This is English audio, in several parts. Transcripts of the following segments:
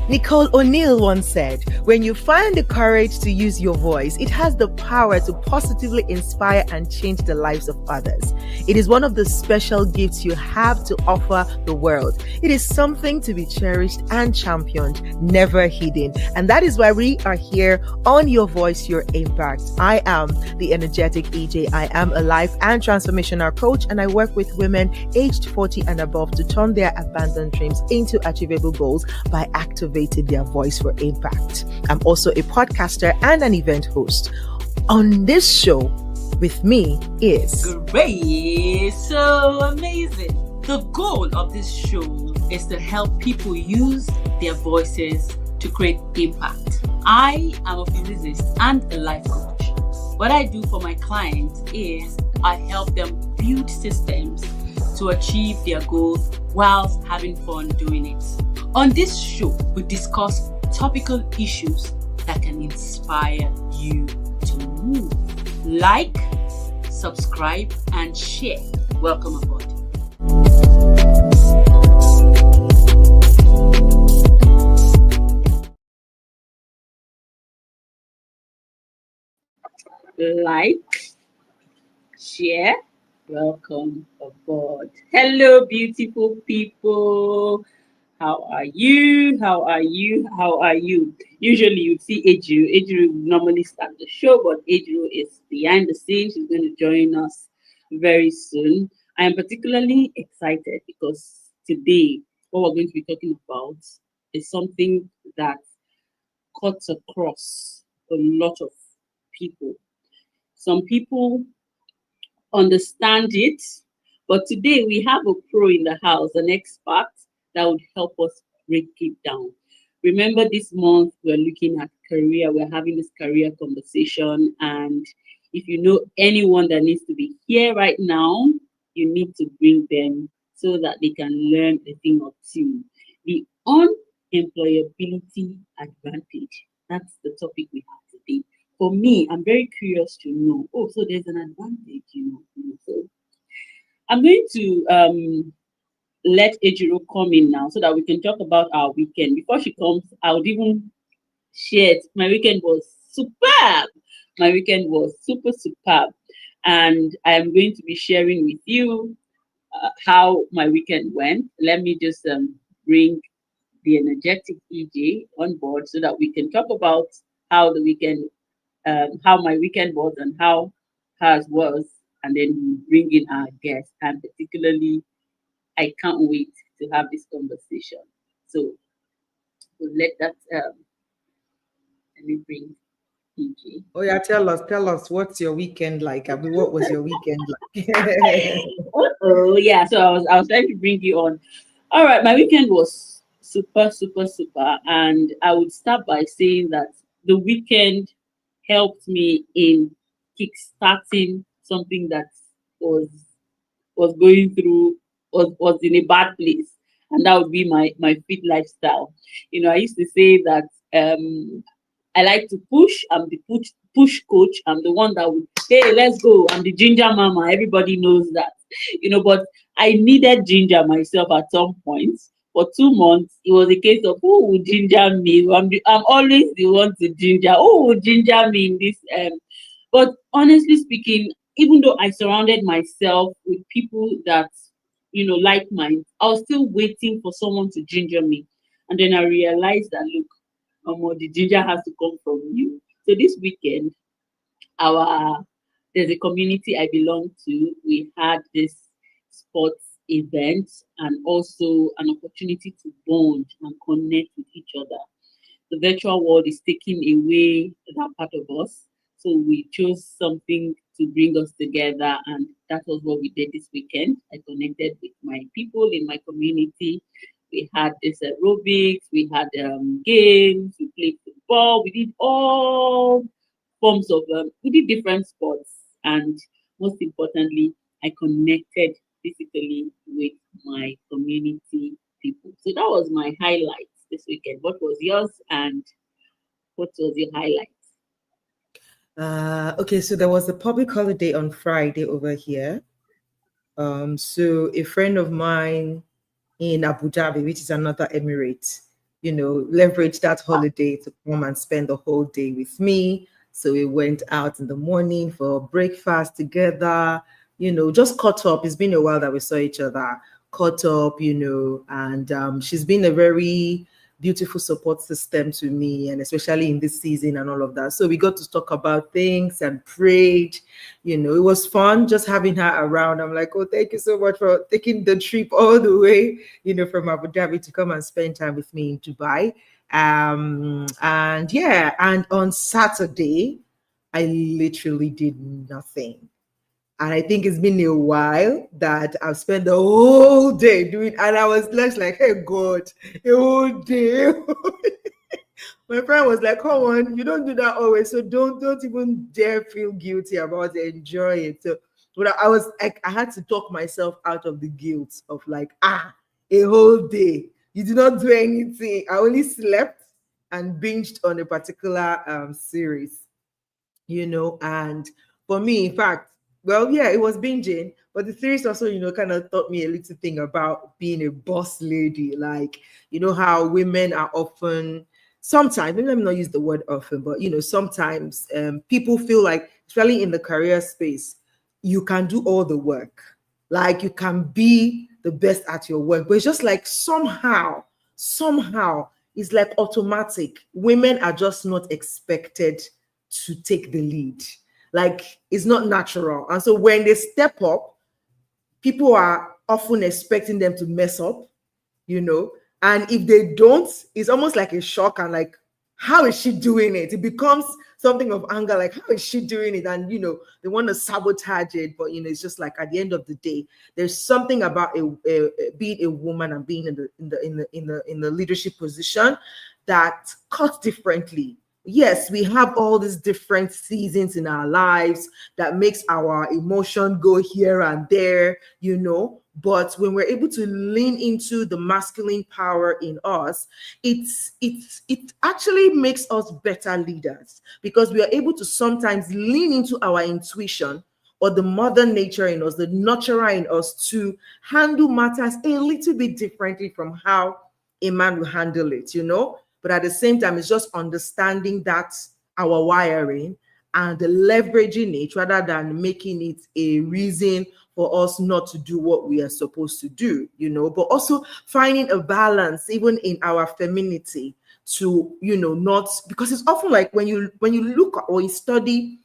Nicole O'Neill once said, "When you find the courage to use your voice, it has the power to positively inspire and change the lives of others. It is one of the special gifts you have to offer the world. It is something to be cherished and championed, never hidden." And that is why we are here on Your Voice, Your Impact. I am the energetic EJ. I am a life and transformational coach, and I work with women aged 40 and above to turn their abandoned dreams into achievable goals by activating their voice for impact. I'm also a podcaster and an event host. On this show with me is great, so amazing. The goal of this show is to help people use their voices to create impact. I am a physicist and a life coach. What I do for my clients is I help them build systems to achieve their goals whilst having fun doing it. On this show, we discuss topical issues that can inspire you to move. Like, subscribe, and share. Welcome aboard. Like, share, welcome aboard. Hello, beautiful people. How are you? How are you? How are you? Usually you'd see Ejiro. Ejiro would normally start the show, but Ejiro is behind the scenes. She's going to join us very soon. I am particularly excited because today what we're going to be talking about is something that cuts across a lot of people. Some people understand it, but today we have a pro in the house, an expert that would help us break it down. Remember, this month we're looking at career, we're having this career conversation, and if you know anyone that needs to be here right now, you need to bring them so that they can learn a thing or two. The unemployability advantage, that's the topic we have today. For me, I'm very curious to know, so there's an advantage, so I'm going to let Ejiro come in now so that we can talk about our weekend. Before she comes, I would even share it. My weekend was superb. My weekend was superb. And I'm going to be sharing with you how my weekend went. Let me just bring the energetic EJ on board so that we can talk about how the weekend, how my weekend was and how hers was. And then we bring in our guests, and particularly I can't wait to have this conversation. So we'll let that, let me bring PJ. Oh yeah, tell us what's your weekend like? I mean, what was your weekend like? Yeah, so I was trying to bring you on. All right, my weekend was super, and I would start by saying that the weekend helped me in kickstarting something that was going through, was in a bad place, and that would be my fit lifestyle. I used to say that I like to push. I'm the push coach. I'm the one that would, hey, let's go. I'm the ginger mama. Everybody knows that, but I needed ginger myself at some point. For 2 months, it was a case of who would ginger me. I'm always the one to ginger. Who would ginger me in this? But honestly speaking, even though I surrounded myself with people that, like mine, I was still waiting for someone to ginger me. And then I realized that, look, the ginger has to come from you. So this weekend, there's a community I belong to. We had this sports event and also an opportunity to bond and connect with each other. The virtual world is taking away that part of us. So we chose something to bring us together, and that was what we did this weekend. I connected with my people in my community. We had this aerobics, we had games, we played football, we did all forms of, we did different sports, and most importantly, I connected physically with my community people. So that was my highlight this weekend. What was yours, and what was your highlight? Okay, so there was a public holiday on Friday over here. So a friend of mine in Abu Dhabi, which is another Emirate, leverage that holiday to come and spend the whole day with me. So we went out in the morning for breakfast together, just caught up. It's been a while that we saw each other, caught up, and she's been a very beautiful support system to me, and especially in this season and all of that. So we got to talk about things and prayed. It was fun just having her around. I'm like, oh, thank you so much for taking the trip all the way, from Abu Dhabi to come and spend time with me in Dubai. And yeah, and on Saturday, I literally did nothing. And I think it's been a while that I've spent the whole day doing, and I was just like, hey, God, a whole day. My friend was like, come on, you don't do that always. So don't even dare feel guilty about it. Enjoy it. So but I was like, I had to talk myself out of the guilt of like, a whole day. You did not do anything. I only slept and binged on a particular series, and for me, in fact, well, yeah, it was binging, but the series also, kind of taught me a little thing about being a boss lady. Like, how women are often, sometimes, let me not use the word often, but, sometimes people feel like, especially in the career space, you can do all the work. Like, you can be the best at your work, but it's just like somehow, it's like automatic. Women are just not expected to take the lead. Like, it's not natural. And so when they step up, people are often expecting them to mess up, and if they don't, it's almost like a shock and like, how is she doing it? It becomes something of anger, like, how is she doing it? And they want to sabotage it, but it's just like at the end of the day, there's something about being a woman and being in the leadership position that cuts differently. Yes, we have all these different seasons in our lives that makes our emotion go here and there, but when we're able to lean into the masculine power in us, it actually makes us better leaders, because we are able to sometimes lean into our intuition or the mother nature in us, the nurturer in us, to handle matters a little bit differently from how a man will handle it, But at the same time, it's just understanding that our wiring and leveraging it rather than making it a reason for us not to do what we are supposed to do, but also finding a balance even in our femininity to, not, because it's often like when you look or you study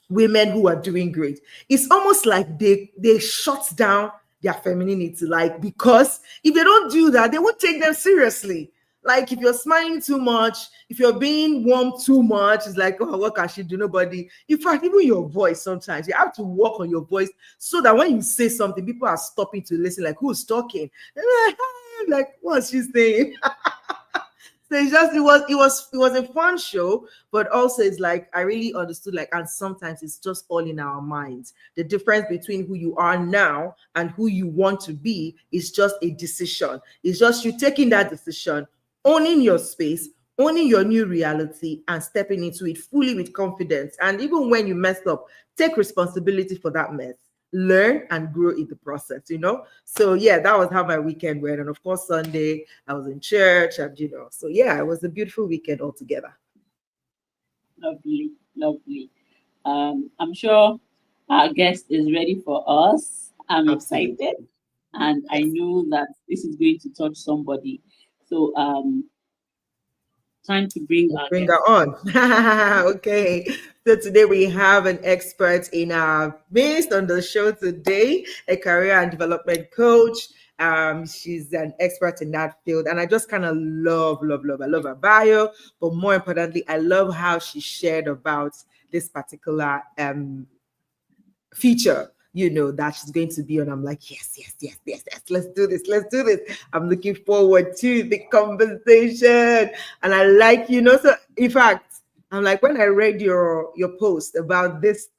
women who are doing great, it's almost like they shut down their femininity, like, because if they don't do that, they won't take them seriously. Like, if you're smiling too much, if you're being warm too much, it's like, oh, what can she do? Nobody. In fact, even your voice, sometimes you have to work on your voice so that when you say something, people are stopping to listen, like, who's talking? And like, what's she saying? So it's just, it was a fun show, but also it's like, I really understood, like, and sometimes it's just all in our minds. The difference between who you are now and who you want to be is just a decision. It's just you taking that decision, owning your space, owning your new reality, and stepping into it fully with confidence. And even when you mess up, take responsibility for that mess, learn and grow in the process, So yeah, that was how my weekend went. And of course, Sunday I was in church, and so yeah, it was a beautiful weekend altogether. Lovely. I'm sure our guest is ready for us. I'm Absolutely. excited, and I know that this is going to touch somebody. So time to bring her on. Okay, so today we have an expert in our midst on the show today, a career and development coach. She's an expert in that field, and I just kind of love her bio, but more importantly, I love how she shared about this particular feature, that she's going to be on. I'm like, yes, let's do this. I'm looking forward to the conversation. And I like, so in fact, I'm like, when I read your post about this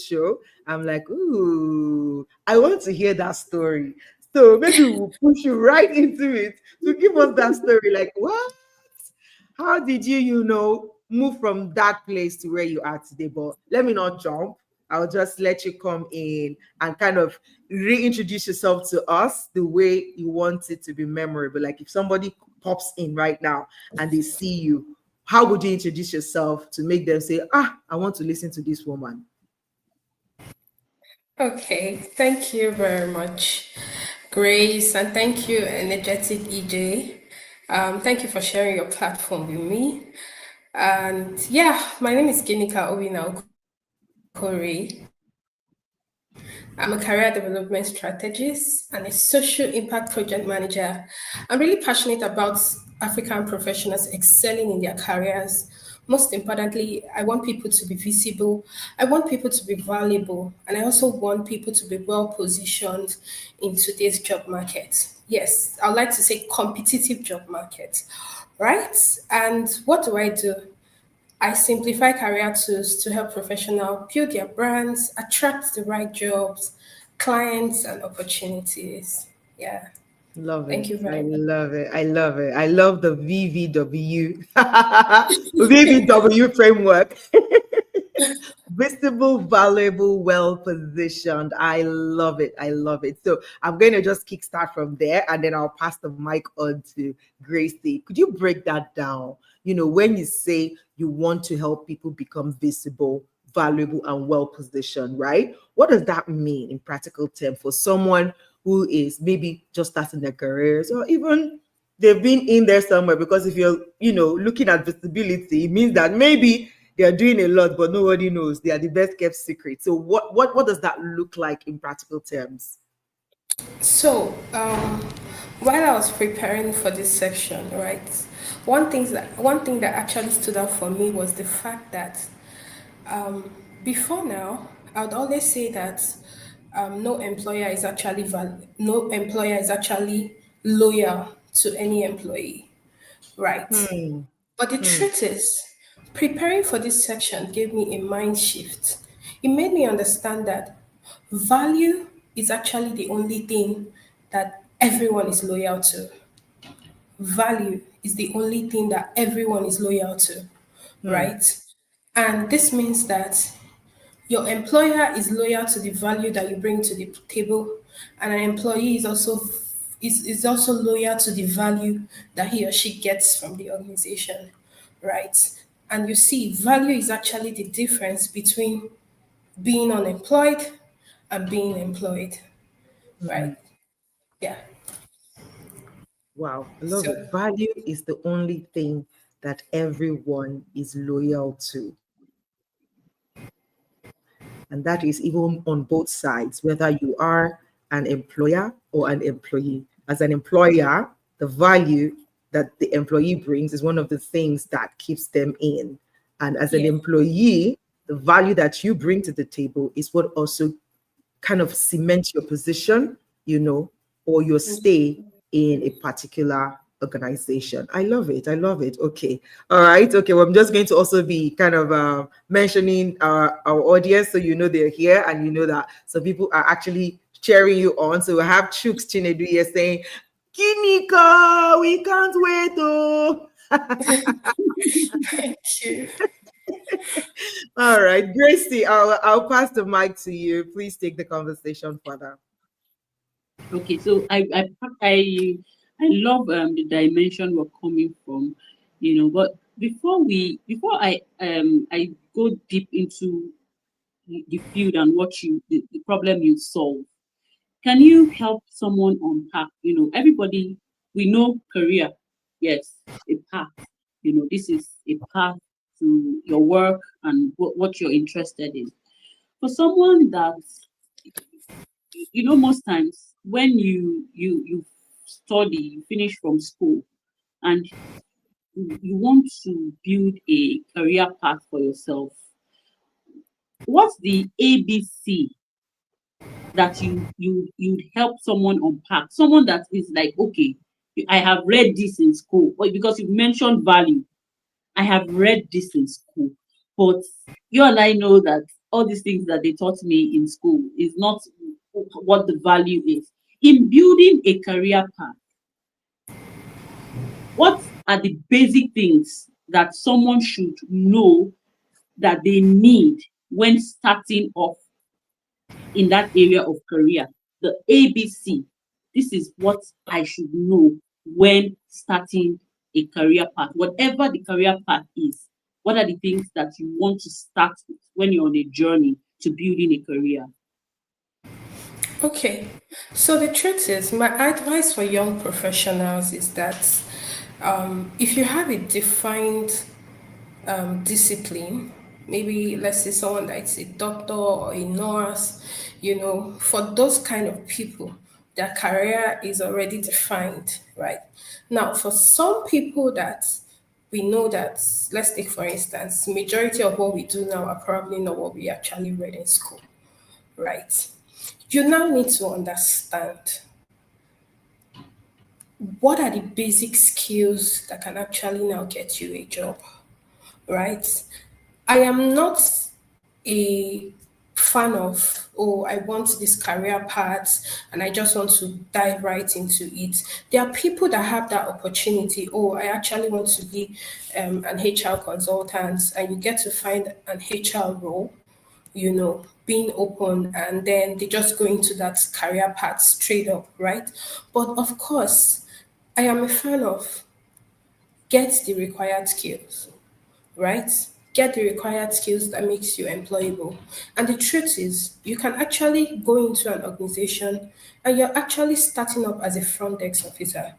show, I'm like, ooh, I want to hear that story. So maybe we'll push you right into it to give us that story. Like, what? How did you, move from that place to where you are today? But let me not jump. I'll just let you come in and kind of reintroduce yourself to us the way you want it to be memorable. Like, if somebody pops in right now and they see you, how would you introduce yourself to make them say, I want to listen to this woman? Okay, thank you very much, Grace, and thank you, Energetic EJ. Thank you for sharing your platform with me. And yeah, my name is Ginika Obinna-Okorie. I'm a career development strategist and a social impact project manager. I'm really passionate about African professionals excelling in their careers. Most importantly, I want people to be visible, I want people to be valuable, and I also want people to be well positioned in today's job market. Yes, I would like to say competitive job market, right? And what do? I simplify career tools to help professionals build their brands, attract the right jobs, clients, and opportunities. Yeah. Love Thank it. you I very much. love it. I love it. I love the VVW. VVW framework. Visible, valuable, well positioned. I love it. I love it. So I'm going to just kickstart from there and then I'll pass the mic on to Gracie. Could you break that down? You know, when you say you want to help people become visible, valuable, and well positioned, right? What does that mean in practical terms for someone who is maybe just starting their careers or even they've been in there somewhere? Because if you're, looking at visibility, it means that maybe they are doing a lot, but nobody knows. They are the best kept secret. So what does that look like in practical terms? So, while I was preparing for this section, right, one thing that actually stood out for me was the fact that before now, I would always say that no employer is actually loyal to any employee, right? Hmm. But the Hmm. truth is, preparing for this section gave me a mind shift. It made me understand that value is actually the only thing that everyone is loyal to. Value is the only thing that everyone is loyal to, Hmm. right? And this means that your employer is loyal to the value that you bring to the table, and an employee is also loyal to the value that he or she gets from the organization, right? And you see, value is actually the difference between being unemployed and being employed, Hmm. right? Yeah. Wow, I love So it. Value is the only thing that everyone is loyal to. And that is even on both sides, whether you are an employer or an employee. As an employer, the value that the employee brings is one of the things that keeps them in. And as an yeah. employee, the value that you bring to the table is what also kind of cements your position, or your stay in a particular organization. I love it. I love it. Okay. All right. Okay. Well, I'm just going to also be kind of mentioning our audience so they're here and that some people are actually cheering you on. So we have Chooks Chinedu here saying, Ginika, we can't wait. Oh. Thank you. All right. Gracie, I'll pass the mic to you. Please take the conversation further. Okay, so I love the dimension we're coming from, But before I go deep into the field and the problem you solve, can you help someone unpack? Everybody, we know career, yes, a path. This is a path to your work and what you're interested in. For someone that most times when you study, you finish from school, and you want to build a career path for yourself, what's the ABC that you'd help someone unpack? Someone that is like, okay, I have read this in school, or because you've mentioned value, I have read this in school, but you and I know that all these things that they taught me in school is not what the value is. In building a career path, what are the basic things that someone should know that they need when starting off in that area of career? The ABC. This is what I should know when starting a career path, whatever the career path is? What are the things that you want to start with when you're on a journey to building a career? Okay, so the truth is, my advice for young professionals is that if you have a defined discipline, maybe let's say someone that's a doctor or a nurse, for those kind of people, their career is already defined, right? Now, for some people that we know that, let's take for instance, majority of what we do now are probably not what we actually read in school, right? You now need to understand what are the basic skills that can actually now get you a job, right? I am not a fan of, oh, I want this career path and I just want to dive right into it. There are people that have that opportunity. Oh, I actually want to be an HR consultant, and you get to find an HR role, being open, and then they just go into that career path straight up, right? But of course, I am a fan of get the required skills, right? Get the required skills that makes you employable. And the truth is, you can actually go into an organization and you're actually starting up as a front desk officer.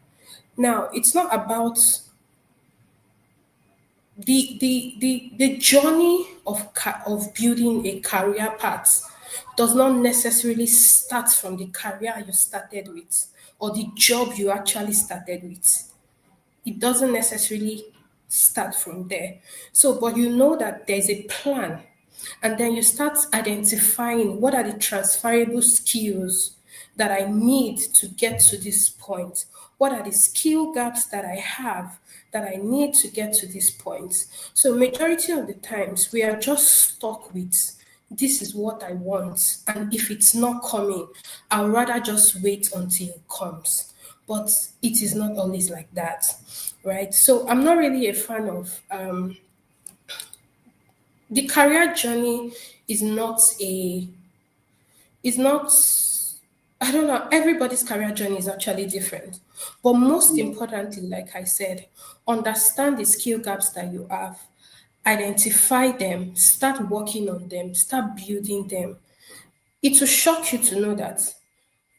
Now, it's not about the journey of building a career path does not necessarily start from the career you started with or the job you actually started with. It doesn't necessarily start from there. So, but you know that there's a plan, and then you start identifying what are the transferable skills that I need to get to this point. What are the skill gaps that I have that I need to get to this point? So, majority of the times, we are just stuck with this is what I want, and if it's not coming, I'd rather just wait until it comes. But it is not always like that, right? So I'm not really a fan of the career journey. Is not I don't know, everybody's career journey is actually different. But most Yeah. importantly, like I said, understand the skill gaps that you have, identify them, start working on them, start building them. It will shock you to know that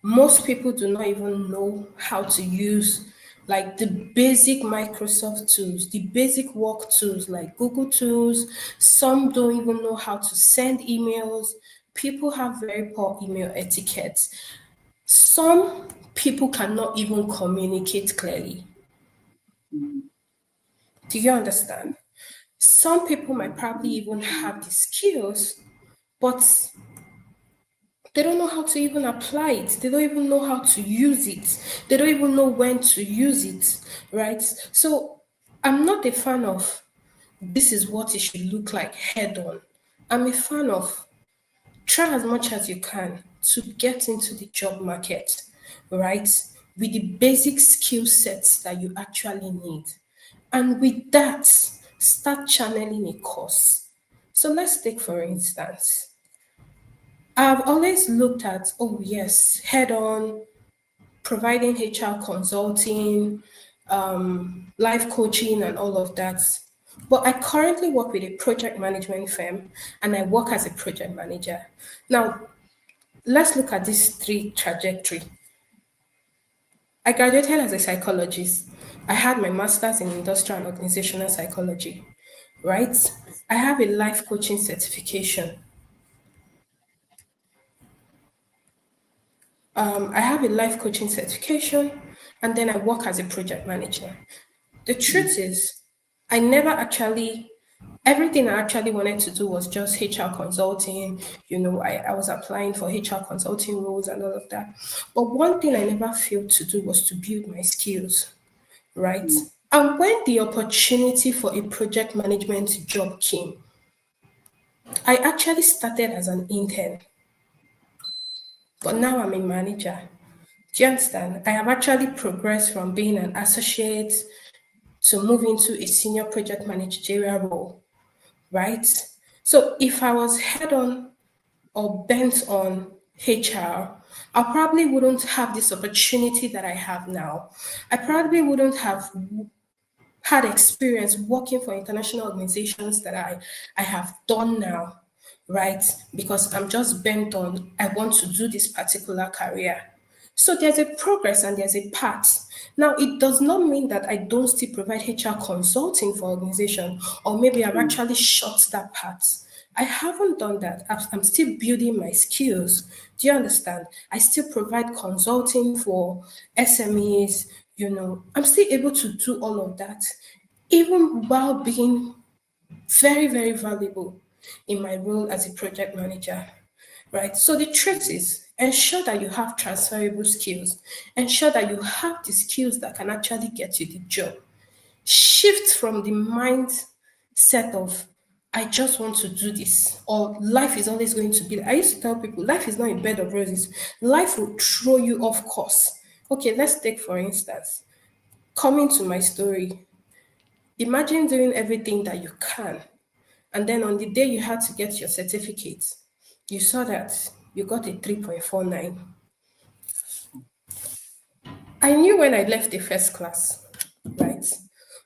most people do not even know how to use like the basic Microsoft tools, the basic work tools like Google tools. Some don't even know how to send emails. People have very poor email etiquette. Some people cannot even communicate clearly. Mm. Do you understand? Some people might probably even have the skills, but they don't know how to even apply it. They don't even know how to use it. They don't even know when to use it, right? So I'm not a fan of this is what it should look like head on. I'm a fan of try as much as you can to get into the job market, right? With the basic skill sets that you actually need. And with that, start channeling a course. So let's take, for instance, I've always looked at, oh, yes, head on, providing HR consulting, life coaching, and all of that. But I currently work with a project management firm and I work as a project manager. Now, let's look at these three trajectory. I graduated as a psychologist. I had my master's in industrial and organizational psychology, right? I have a life coaching certification. I have a life coaching certification, and then I work as a project manager. The truth is, I never actually, everything I actually wanted to do was just HR consulting. I was applying for HR consulting roles and all of that. But one thing I never failed to do was to build my skills, right? Mm. And when the opportunity for a project management job came, I actually started as an intern, but now I'm a manager. Do you understand? I have actually progressed from being an associate to move into a senior project managerial role, right? So if I was head on or bent on HR, I probably wouldn't have this opportunity that I have now. I probably wouldn't have had experience working for international organizations that I have done now, right? Because I'm just bent on, I want to do this particular career. So there's a progress and there's a path. Now, it does not mean that I don't still provide HR consulting for organization, or maybe I've actually shot that path. I haven't done that. I'm still building my skills. Do you understand? I still provide consulting for SMEs. I'm still able to do all of that, even while being very, very valuable in my role as a project manager, right? So the trick is ensure that you have transferable skills, ensure that you have the skills that can actually get you the job. Shift from the mindset of, I just want to do this, or life is always going to be. I used to tell people, life is not a bed of roses. Life will throw you off course. Okay, let's take, for instance, coming to my story. Imagine doing everything that you can, and then on the day you had to get your certificate, you saw that you got a 3.49. I knew when I left the first class, right?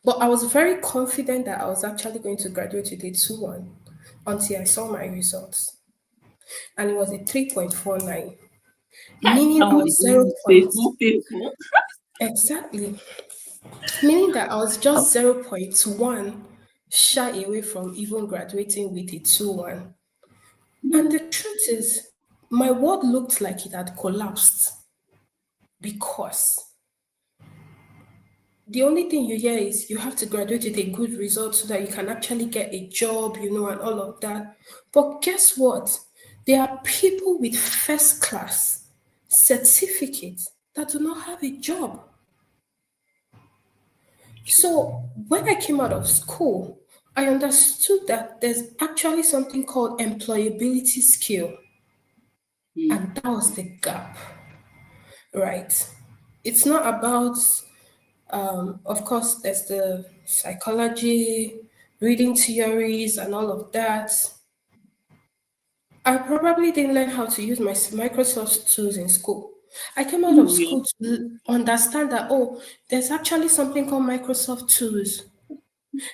But I was very confident that I was actually going to graduate with a 2.1 until I saw my results. And it was a 3.49, meaning I was 0. Exactly. Meaning that I was just 0.1 shy away from even graduating with a 2.1. And the truth is, my world looked like it had collapsed, because the only thing you hear is you have to graduate with a good result so that you can actually get a job, and all of that. But guess what? There are people with first class certificates that do not have a job. So when I came out of school, I understood that there's actually something called employability skill. And that was the gap, right? It's not about, of course, there's the psychology, reading theories, and all of that. I probably didn't learn how to use my Microsoft tools in school. I came out of school to understand that, there's actually something called Microsoft tools.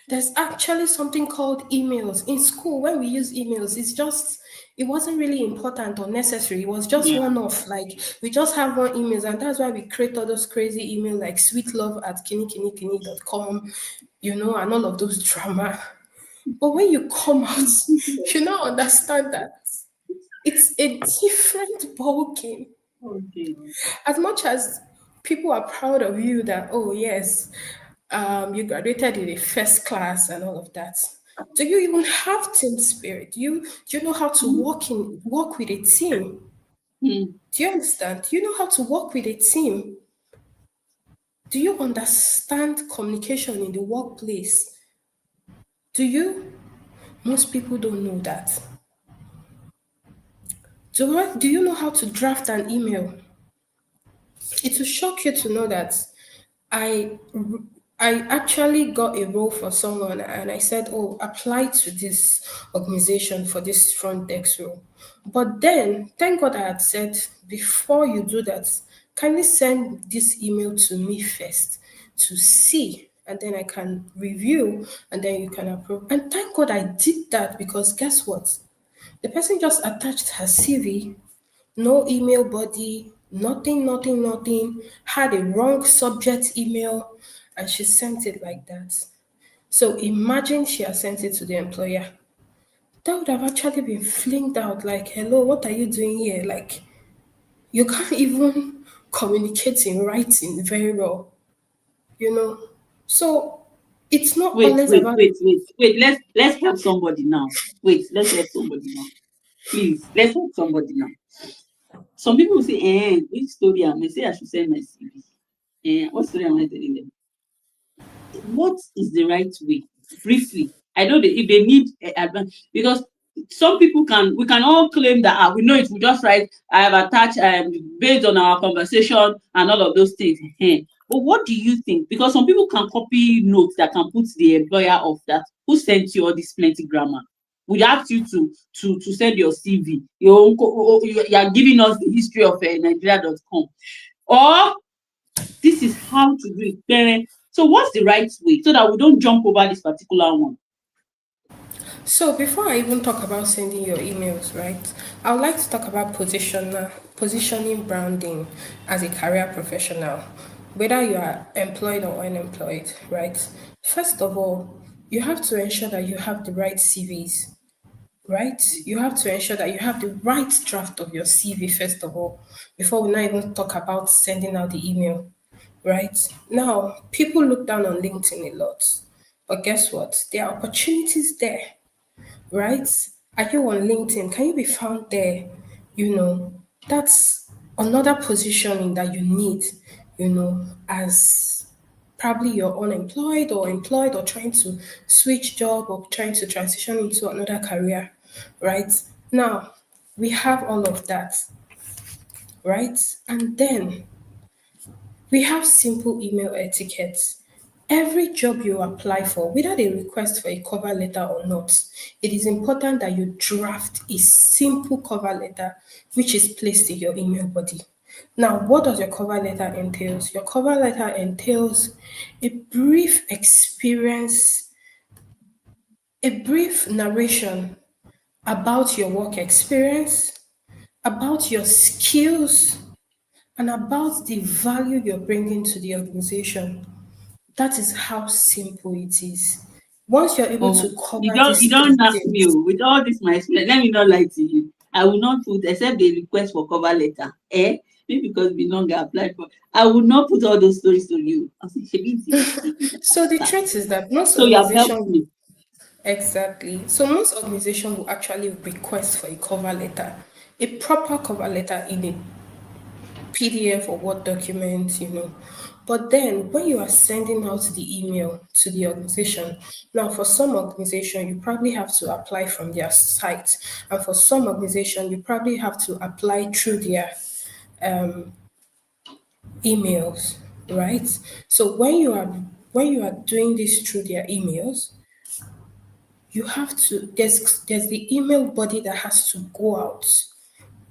There's actually something called emails. In school, when we use emails, it wasn't really important or necessary. It was just one-off. Like, we just have one emails, and that's why we create all those crazy emails like sweetlove@𝗏𝗏𝗏𝗏𝗏𝗏𝗏𝗏𝗏𝗏𝗏𝗏 you know, and all of those drama. But when you come out, you now understand that it's a different ballgame. Okay. As much as people are proud of you that, yes, you graduated in a first class and all of that, do you even have team spirit? Do you know how to work with a team? Do you understand? Do you know how to work with a team? Do you understand communication in the workplace? Do you? Most people don't know that. Do you know how to draft an email? It will shock you to know that I actually got a role for someone, and I said, apply to this organization for this front desk role. But then, thank God I had said, before you do that, kindly send this email to me first to see, and then I can review, and then you can approve. And thank God I did that, because guess what? The person just attached her CV, no email body, nothing, had a wrong subject email, and she sent it like that. So imagine she had sent it to the employer. That would have actually been flinged out like, hello, what are you doing here? Like, you can't even communicate in writing very well, So it's not always about... Wait. Let's help somebody now. Let's help somebody now. Please, let's help somebody now. Some people say, which story am I? Say I should send my CV. What story am I telling them? What is the right way? Briefly, I know that if they need advance, because some people we can all claim that we know it. We just write, I have attached based on our conversation and all of those things. But what do you think? Because some people can copy notes that can put the employer of that who sent you all this plenty grammar. We ask you to send your CV. You are giving us the history of Nigeria.com. Or this is how to do it, parent. So what's the right way so that we don't jump over this particular one? So before I even talk about sending your emails, right, I would like to talk about positioning branding as a career professional, whether you are employed or unemployed, right? First of all, you have to ensure that you have the right CVs, right? You have to ensure that you have the right draft of your CV, first of all, before we now even talk about sending out the email, right? Now, people look down on LinkedIn a lot, but guess what? There are opportunities there, right? Are you on LinkedIn? Can you be found there? You know, that's another positioning that you need, as probably you're unemployed or employed or trying to switch job or trying to transition into another career, right? Now, we have all of that, right? And then we have simple email etiquette. Every job you apply for, whether they request for a cover letter or not, it is important that you draft a simple cover letter which is placed in your email body. Now, what does your cover letter entails? Your cover letter entails a brief experience, a brief narration about your work experience, about your skills, and about the value you're bringing to the organization. That is how simple it is. Once you're able Oh, to you cover don't you these don't three knock me things, oh. With all this my experience. Let me not lie to you. I will not put except the request for cover letter. Maybe because we longer applied for. I would not put all those stories to you. I say, "Shebi, so the truth is that most so you have helped organizations me. exactly. So most organizations will actually request for a cover letter, a proper cover letter in a PDF or Word document, But then when you are sending out the email to the organization, now for some organization, you probably have to apply from their site. And for some organization, you probably have to apply through their emails, right? So when you are doing this through their emails, you have to there's the email body that has to go out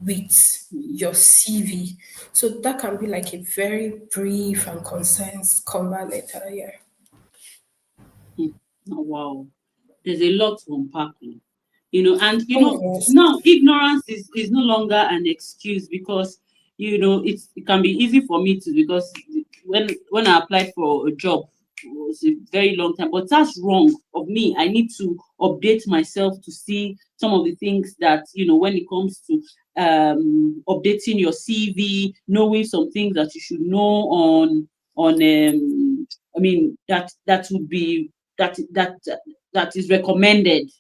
with your CV. So that can be like a very brief and concise cover letter. Yeah. Hmm. Oh, wow. There's a lot to unpack. And Oh yes. now ignorance is no longer an excuse because it can be easy for me to because when I applied for a job it was a very long time, but that's wrong of me. I need to update myself to see some of the things that when it comes to updating your CV, knowing some things that you should know on I mean that would be that is recommended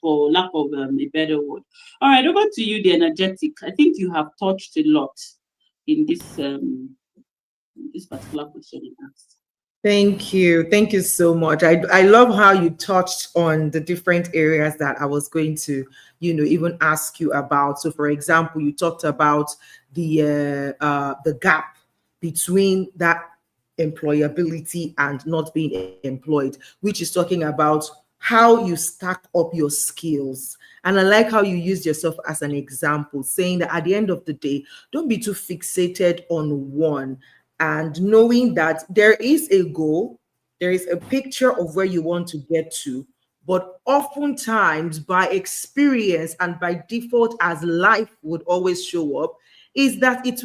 for lack of a better word. All right, over to you, the energetic. I think you have touched a lot in this particular question you asked. Thank you. Thank you so much. I love how you touched on the different areas that I was going to, even ask you about. So, for example, you talked about the gap between that employability and not being employed, which is talking about how you stack up your skills. And I like how you used yourself as an example, saying that at the end of the day, don't be too fixated on one, and knowing that there is a goal, there is a picture of where you want to get to, but oftentimes by experience and by default, as life would always show up, is that it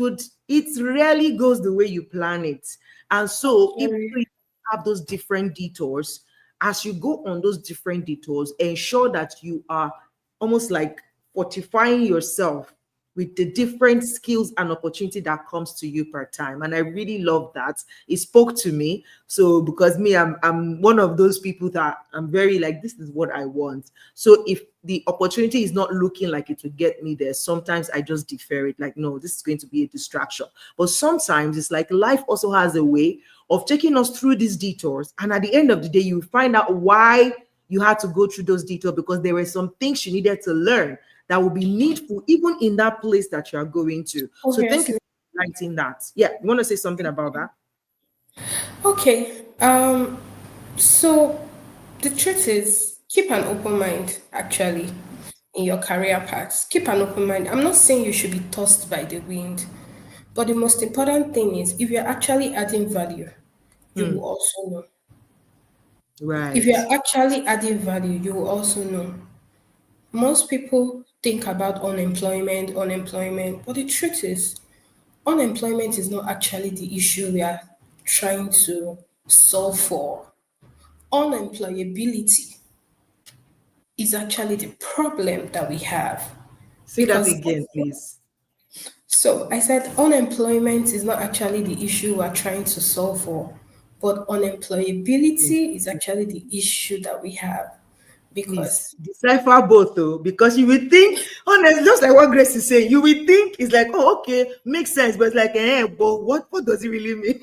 rarely goes the way you plan it. And so if Very. you have those different detours, as you go on those different detours, ensure that you are almost like fortifying yourself with the different skills and opportunity that comes to you per time. And I really love that. It spoke to me. So because me, I'm one of those people that I'm very like, this is what I want. So if the opportunity is not looking like it will get me there, sometimes I just defer it. Like, no, this is going to be a distraction. But sometimes it's like life also has a way of taking us through these detours. And at the end of the day, you find out why you had to go through those detours, because there were some things you needed to learn that will be needful even in that place that you are going to. So thank you Obviously. for writing that. Yeah, you want to say something about that? Okay. So the truth is, Keep an open mind, actually, in your career paths. Keep an open mind. I'm not saying you should be tossed by the wind, but the most important thing is if you're actually adding value, you will also know. If Right. you're actually adding value, you will also know. Most people think about unemployment, but the truth is, unemployment is not actually the issue we are trying to solve for. Unemployability is actually the problem that we have. Say that Because again, please. so I said unemployment is not actually the issue we're trying to solve for, but unemployability is actually the issue that we have. Please Because decipher both though, because you will think, honestly, just like what Grace is saying, you will think it's like, oh, okay, makes sense, but it's like, but what does it really mean?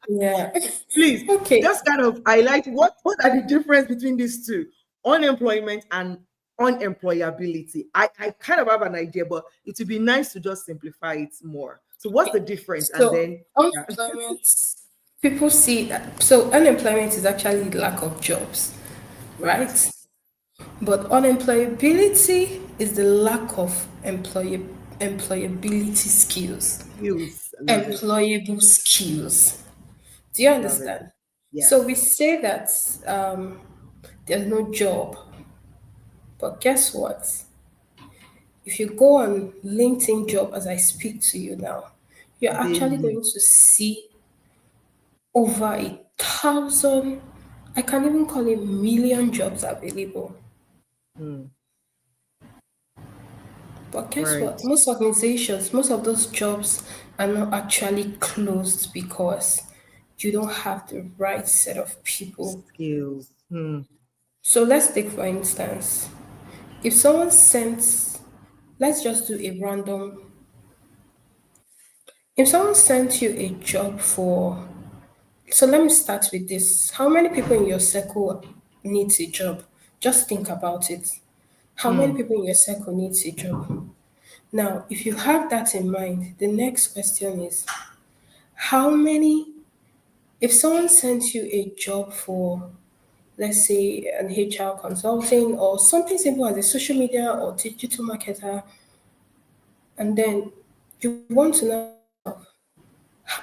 yeah. Please, Okay. just kind of highlight what are the difference between these two, unemployment and unemployability. I kind of have an idea, but it would be nice to just simplify it more. So what's the difference? And So then, yeah. unemployment, people see that. So unemployment is actually lack of jobs, Right. right? But unemployability is the lack of employability skills, Skills, I love it. employable skills. Do you Love it. understand? So we Yes. say that there's no job, but guess what? If you go on LinkedIn job as I speak to you now, you're actually Daily. going to see over 1,000, I can even call it million jobs available. Hmm. But guess Right. what? Most organizations, most of those jobs are not actually closed because you don't have the right set of people. Skills. Hmm. So let's take for instance, if someone sends, let's just do a random, if someone sent you a job for, so let me start with this. How many people in your circle needs a job? Just think about it. How many Hmm. people in your circle needs a job? Now, if you have that in mind, the next question is how many, if someone sends you a job for, let's say, an HR consulting or something simple as a social media or digital marketer, and then you want to know,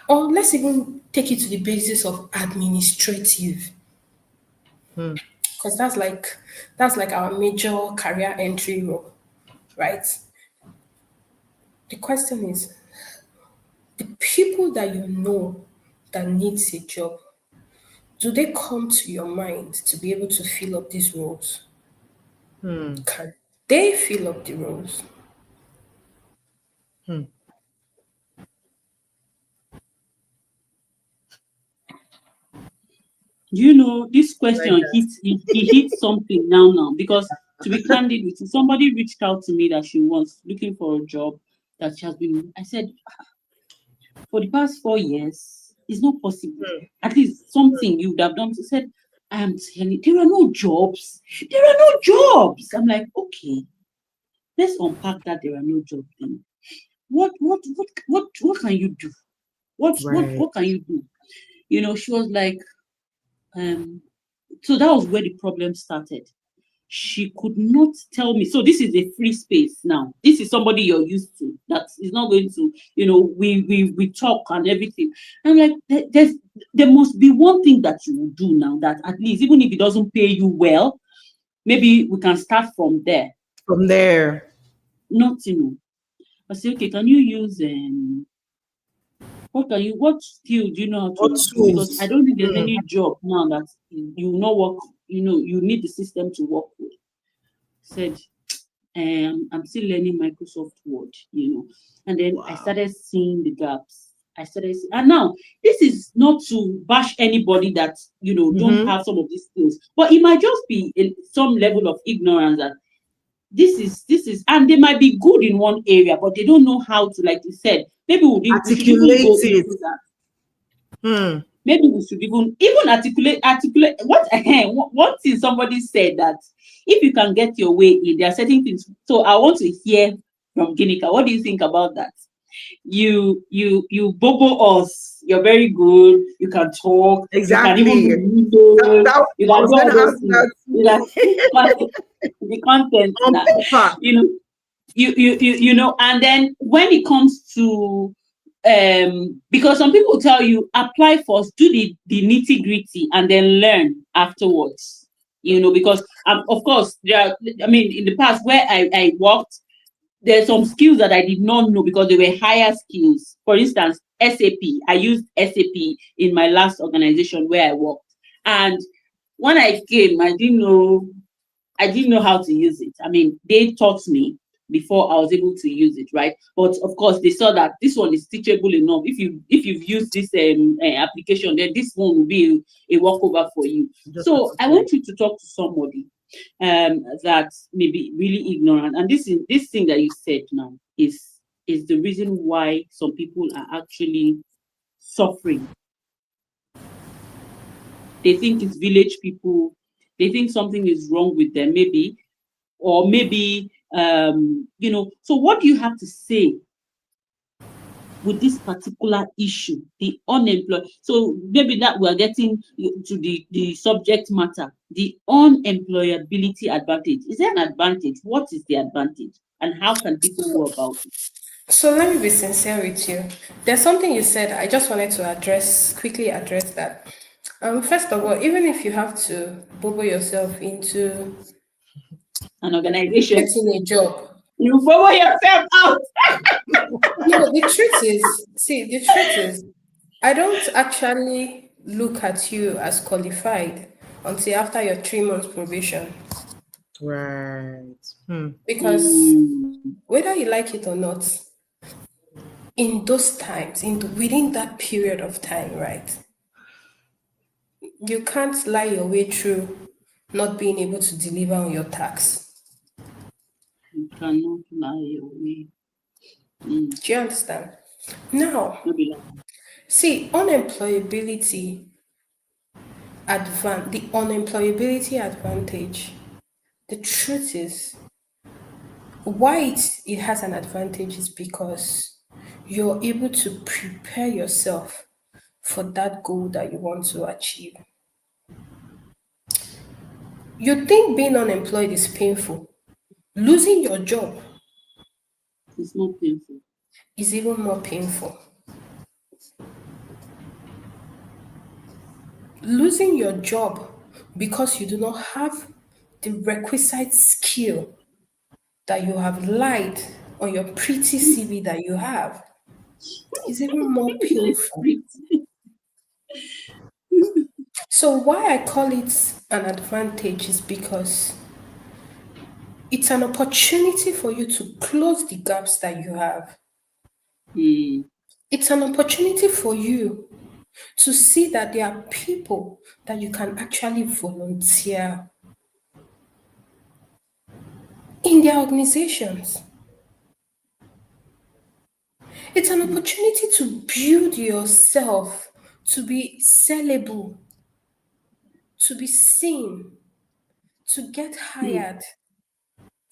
or let's even take it to the basis of administrative, Hmm. because that's like our major career entry role, right? The question is the people that you know that needs a job, do they come to your mind to be able to fill up these roles? Hmm. Can they fill up the roles? Hmm. You know, this Like question that. hits he hits something now because to be candid with you, somebody reached out to me that she was looking for a job that she has been. I said for the past 4 years, it's not possible. At least something you would have done. She said, I am telling you, there are no jobs. There are no jobs. I'm like, okay, let's unpack that there are no jobs thing. What can you do? Right. What can you do? You know, she was like, um, so that was where the problem started. She could not tell me. So this is a free space now. This is somebody you're used to. That is not going to, we talk and everything. I'm like, there must be one thing that you will do now that at least, even if it doesn't pay you well, maybe we can start from there. From there, Nothing. I say, okay, can you use what skill do you know how what to do? Because I tools? don't think there's Hmm. any job now that you will not work, you need the system to work with. Said, I'm still learning Microsoft Word, and then I Wow. started seeing the gaps. And now this is not to bash anybody that don't Mm-hmm. have some of these skills, but it might just be some level of ignorance that this is, and they might be good in one area, but they don't know how to, like you said, maybe we should even Articulate go it. into that. Hmm. Maybe we should even articulate what one thing somebody said, that if you can get your way in, there are certain things. So I want to hear from Ginika. What do you think about that? you bobo us. You're very good. You can talk. Exactly. You can even do videos. You I can was do going all to those ask things. The content on now. paper. You know, and then when it comes to because some people tell you apply first, do the nitty-gritty and then learn afterwards, you know, because of course there are, I mean, in the past where I worked, there's some skills that I did not know because they were higher skills. For instance, SAP. I used SAP in my last organization where I worked, and when I came, I didn't know how to use it. I mean, they taught me before I was able to use it, right? But of course, they saw that this one is teachable enough. If you've used this application, then this one will be a walkover for you. So I want you to talk to somebody that may be really ignorant. And this thing that you said now is the reason why some people are actually suffering. They think it's village people. They think something is wrong with them, maybe, or maybe you know. So what do you have to say with this particular issue, the unemployed? So maybe that we're getting to the subject matter, the unemployability advantage. Is there an advantage? What is the advantage, and how can people go about it? So let me be sincere with you. There's something you said. I just wanted to quickly address that. First of all, even if you have to bubble yourself into An organization, getting a job, you bubble yourself out. no, the truth is, I don't actually look at you as qualified until after your 3 months probation. Right. Because whether you like it or not, in those times, within that period of time, right, you can't lie your way through not being able to deliver on your tax. You cannot lie your way. Do you understand? Now, see, the unemployability advantage, the truth is, why it has an advantage is because you're able to prepare yourself for that goal that you want to achieve. You think being unemployed is painful. Losing your job is not painful. Is even more painful. Losing your job because you do not have the requisite skill that you have lied on your pretty CV that you have is even more painful. So why I call it an advantage is because it's an opportunity for you to close the gaps that you have. It's an opportunity for you to see that there are people that you can actually volunteer in their organizations. It's an opportunity to build yourself, to be sellable, to be seen, to get hired.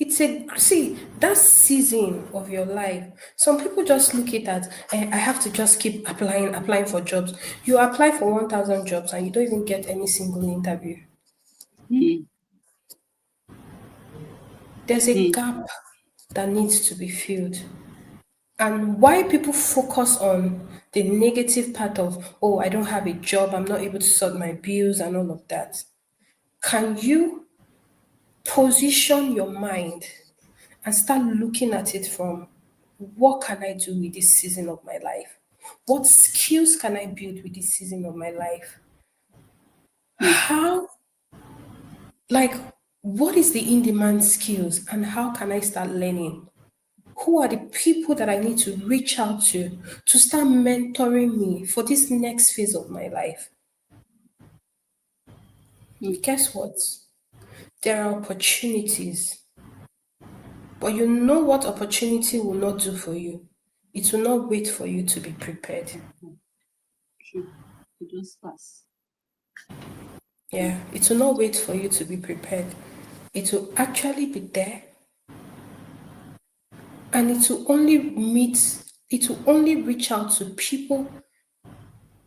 It's that season of your life. Some people just look at that, I have to just keep applying for jobs. You apply for 1,000 jobs and you don't even get any single interview. There's a gap that needs to be filled. And why people focus on the negative part of, oh, I don't have a job, I'm not able to sort my bills and all of that. Can you position your mind and start looking at it from, what can I do with this season of my life? What skills can I build with this season of my life? What is the in-demand skills and how can I start learning? Who are the people that I need to reach out to start mentoring me for this next phase of my life? Guess what? There are opportunities. But you know what opportunity will not do for you? It will not wait for you to be prepared. True. It just pass. Yeah, it will not wait for you to be prepared. It will actually be there. And it will only meet it will only reach out to people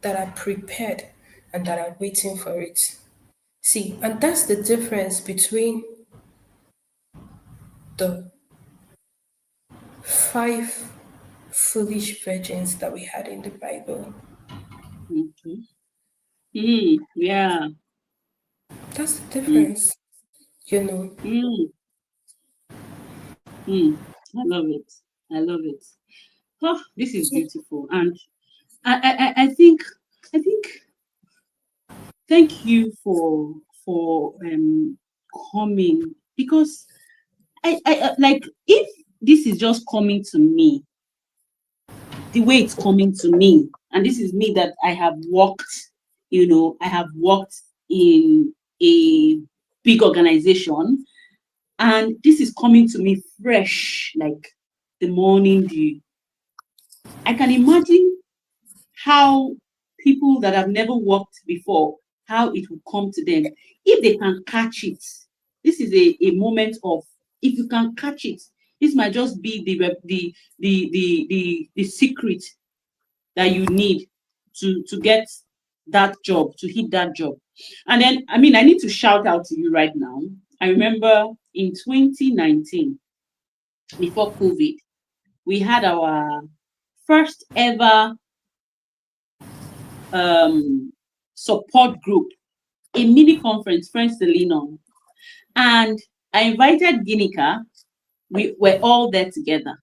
that are prepared and that are waiting for it. See, and that's the difference between the 5 foolish virgins that we had in the Bible. Okay. Yeah. That's the difference, you know. I love it. I love it. Oh, this is beautiful. And I think thank you for coming, because I like, if this is just coming to me the way it's coming to me, and this is me that I have worked, I have worked in a big organization, and this is coming to me fresh, like the morning dew. I can imagine how people that have never worked before, how it will come to them if they can catch it. This is a moment of, if you can catch it, this might just be the secret that you need to get that job, to hit that job. And then, I mean, I need to shout out to you right now. I remember in 2019, before COVID, we had our first ever support group, a mini conference, Friends to Lean On. And I invited Ginika. We were all there together.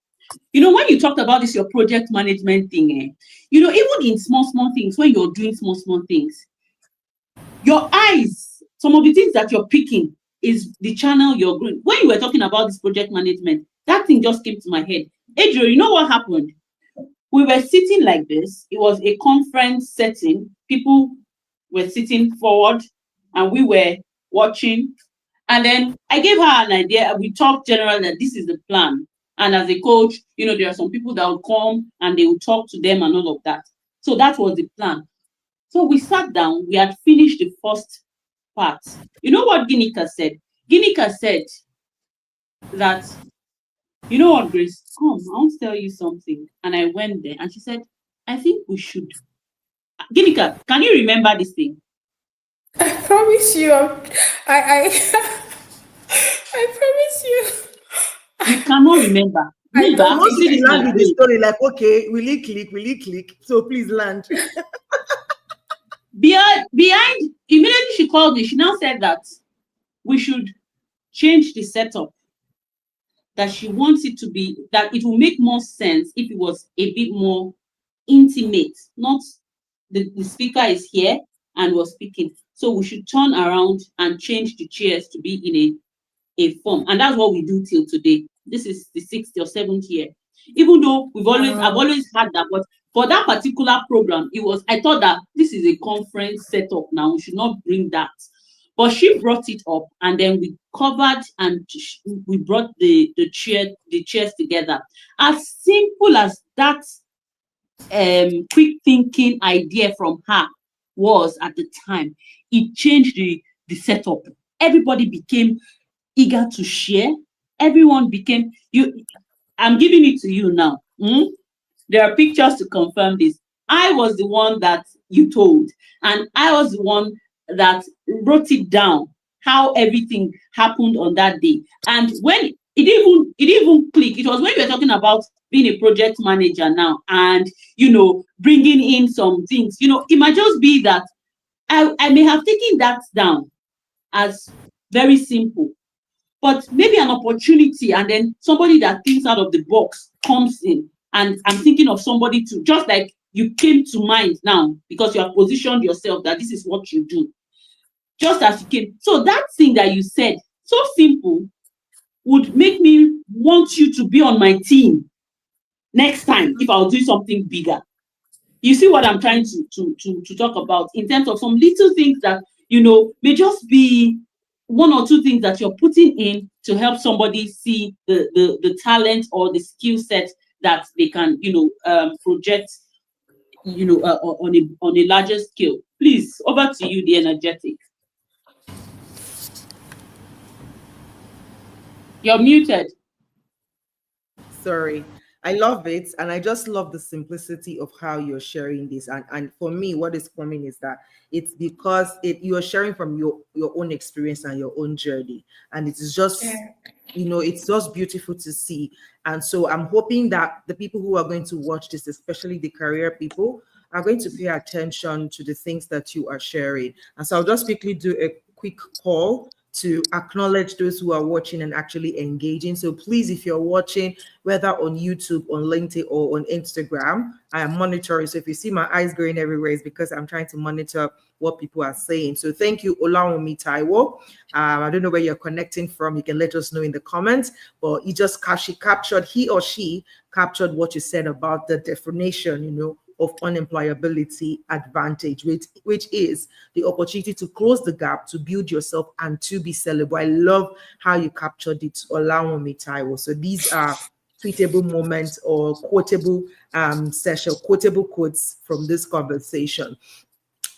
When you talked about this, your project management thing, even in small things, when you're doing small things, your eyes, some of the things that you're picking is the channel you're going. When you were talking about this project management, that thing just came to my head. Adriel, you know what happened? We were sitting like this. It was a conference setting. People were sitting forward and we were watching. And then I gave her an idea. We talked generally that this is the plan. And as a coach, there are some people that will come and they will talk to them and all of that. So that was the plan. So we sat down. We had finished the first part. You know what Ginika said? Ginika said that, you know what, Grace, come, I want to tell you something. And I went there and she said, I think we should. Ginika, can you remember this thing? I promise you, I promise you. You cannot remember. I don't Once think you land with the story, like, okay, will he click? So please land. Behind, immediately she called me. She now said that we should change the setup. That she wants it to be, that it will make more sense if it was a bit more intimate. Not the speaker is here and was speaking. So we should turn around and change the chairs to be in a form. And that's what we do till today. This is the 6th or 7th year. Even though I've always had that, but for that particular program, I thought that this is a conference setup now. We should not bring that. But she brought it up, and then we covered and we brought the chairs together. As simple as that quick thinking idea from her was at the time, it changed the setup. Everybody became eager to share. Everyone became I'm giving it to you now. There are pictures to confirm this. I was the one that you told, and I was the one that wrote it down, how everything happened on that day. And when it even click, it was when we were talking about being a project manager now, and bringing in some things. It might just be that I may have taken that down as very simple, but maybe an opportunity, and then somebody that thinks out of the box comes in, and I'm thinking of somebody to, just like you came to mind now because you have positioned yourself that this is what you do, just as you came. So that thing that you said, so simple, would make me want you to be on my team next time if I'll do something bigger. You see what I'm trying to talk about in terms of some little things that may just be one or two things that you're putting in to help somebody see the talent or the skill set that they can project on a larger scale. Please, over to you, the energetic. You're muted. Sorry. I love it, and I just love the simplicity of how you're sharing this. And for me, what is coming is that it's because you are sharing from your own experience and your own journey, and it is just, Yeah. it's just beautiful to see. And so I'm hoping that the people who are going to watch this, especially the career people, are going to pay attention to the things that you are sharing. And so I'll just quickly do a quick call to acknowledge those who are watching and actually engaging. So please, if you're watching, whether on YouTube, on LinkedIn, or on Instagram, I am monitoring. So if you see my eyes going everywhere, it's because I'm trying to monitor what people are saying. So thank you, 𝗀𝙁𝙁𝙁. I don't know where you're connecting from. You can let us know in the comments. But he or she captured what you said about the definition, of unemployability advantage, which is the opportunity to close the gap, to build yourself, and to be sellable. I love how you captured it, 𝗀𝙁𝙁𝙁. So these are tweetable moments or quotable quotable quotes from this conversation.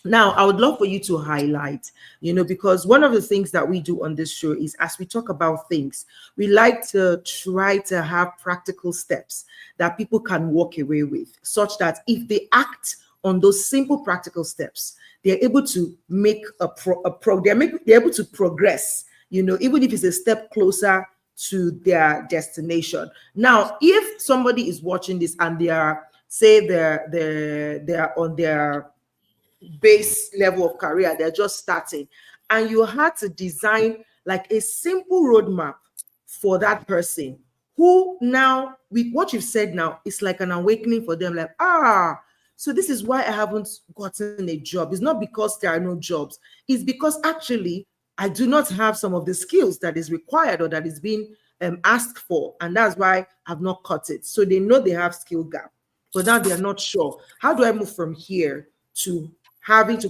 Now, I would love for you to highlight, because one of the things that we do on this show is, as we talk about things, we like to try to have practical steps that people can walk away with, such that if they act on those simple practical steps, they're able to make they're able to progress, even if it's a step closer to their destination. Now, if somebody is watching this and they are, say, they're on their base level of career, they're just starting, and you had to design like a simple roadmap for that person, who now, with what you've said now, it's like an awakening for them, like, so this is why I haven't gotten a job. It's not because there are no jobs, it's because actually I do not have some of the skills that is required or that is being asked for, and that's why I've not cut it. So they know they have skill gap, but now they're not sure, how do I move from here to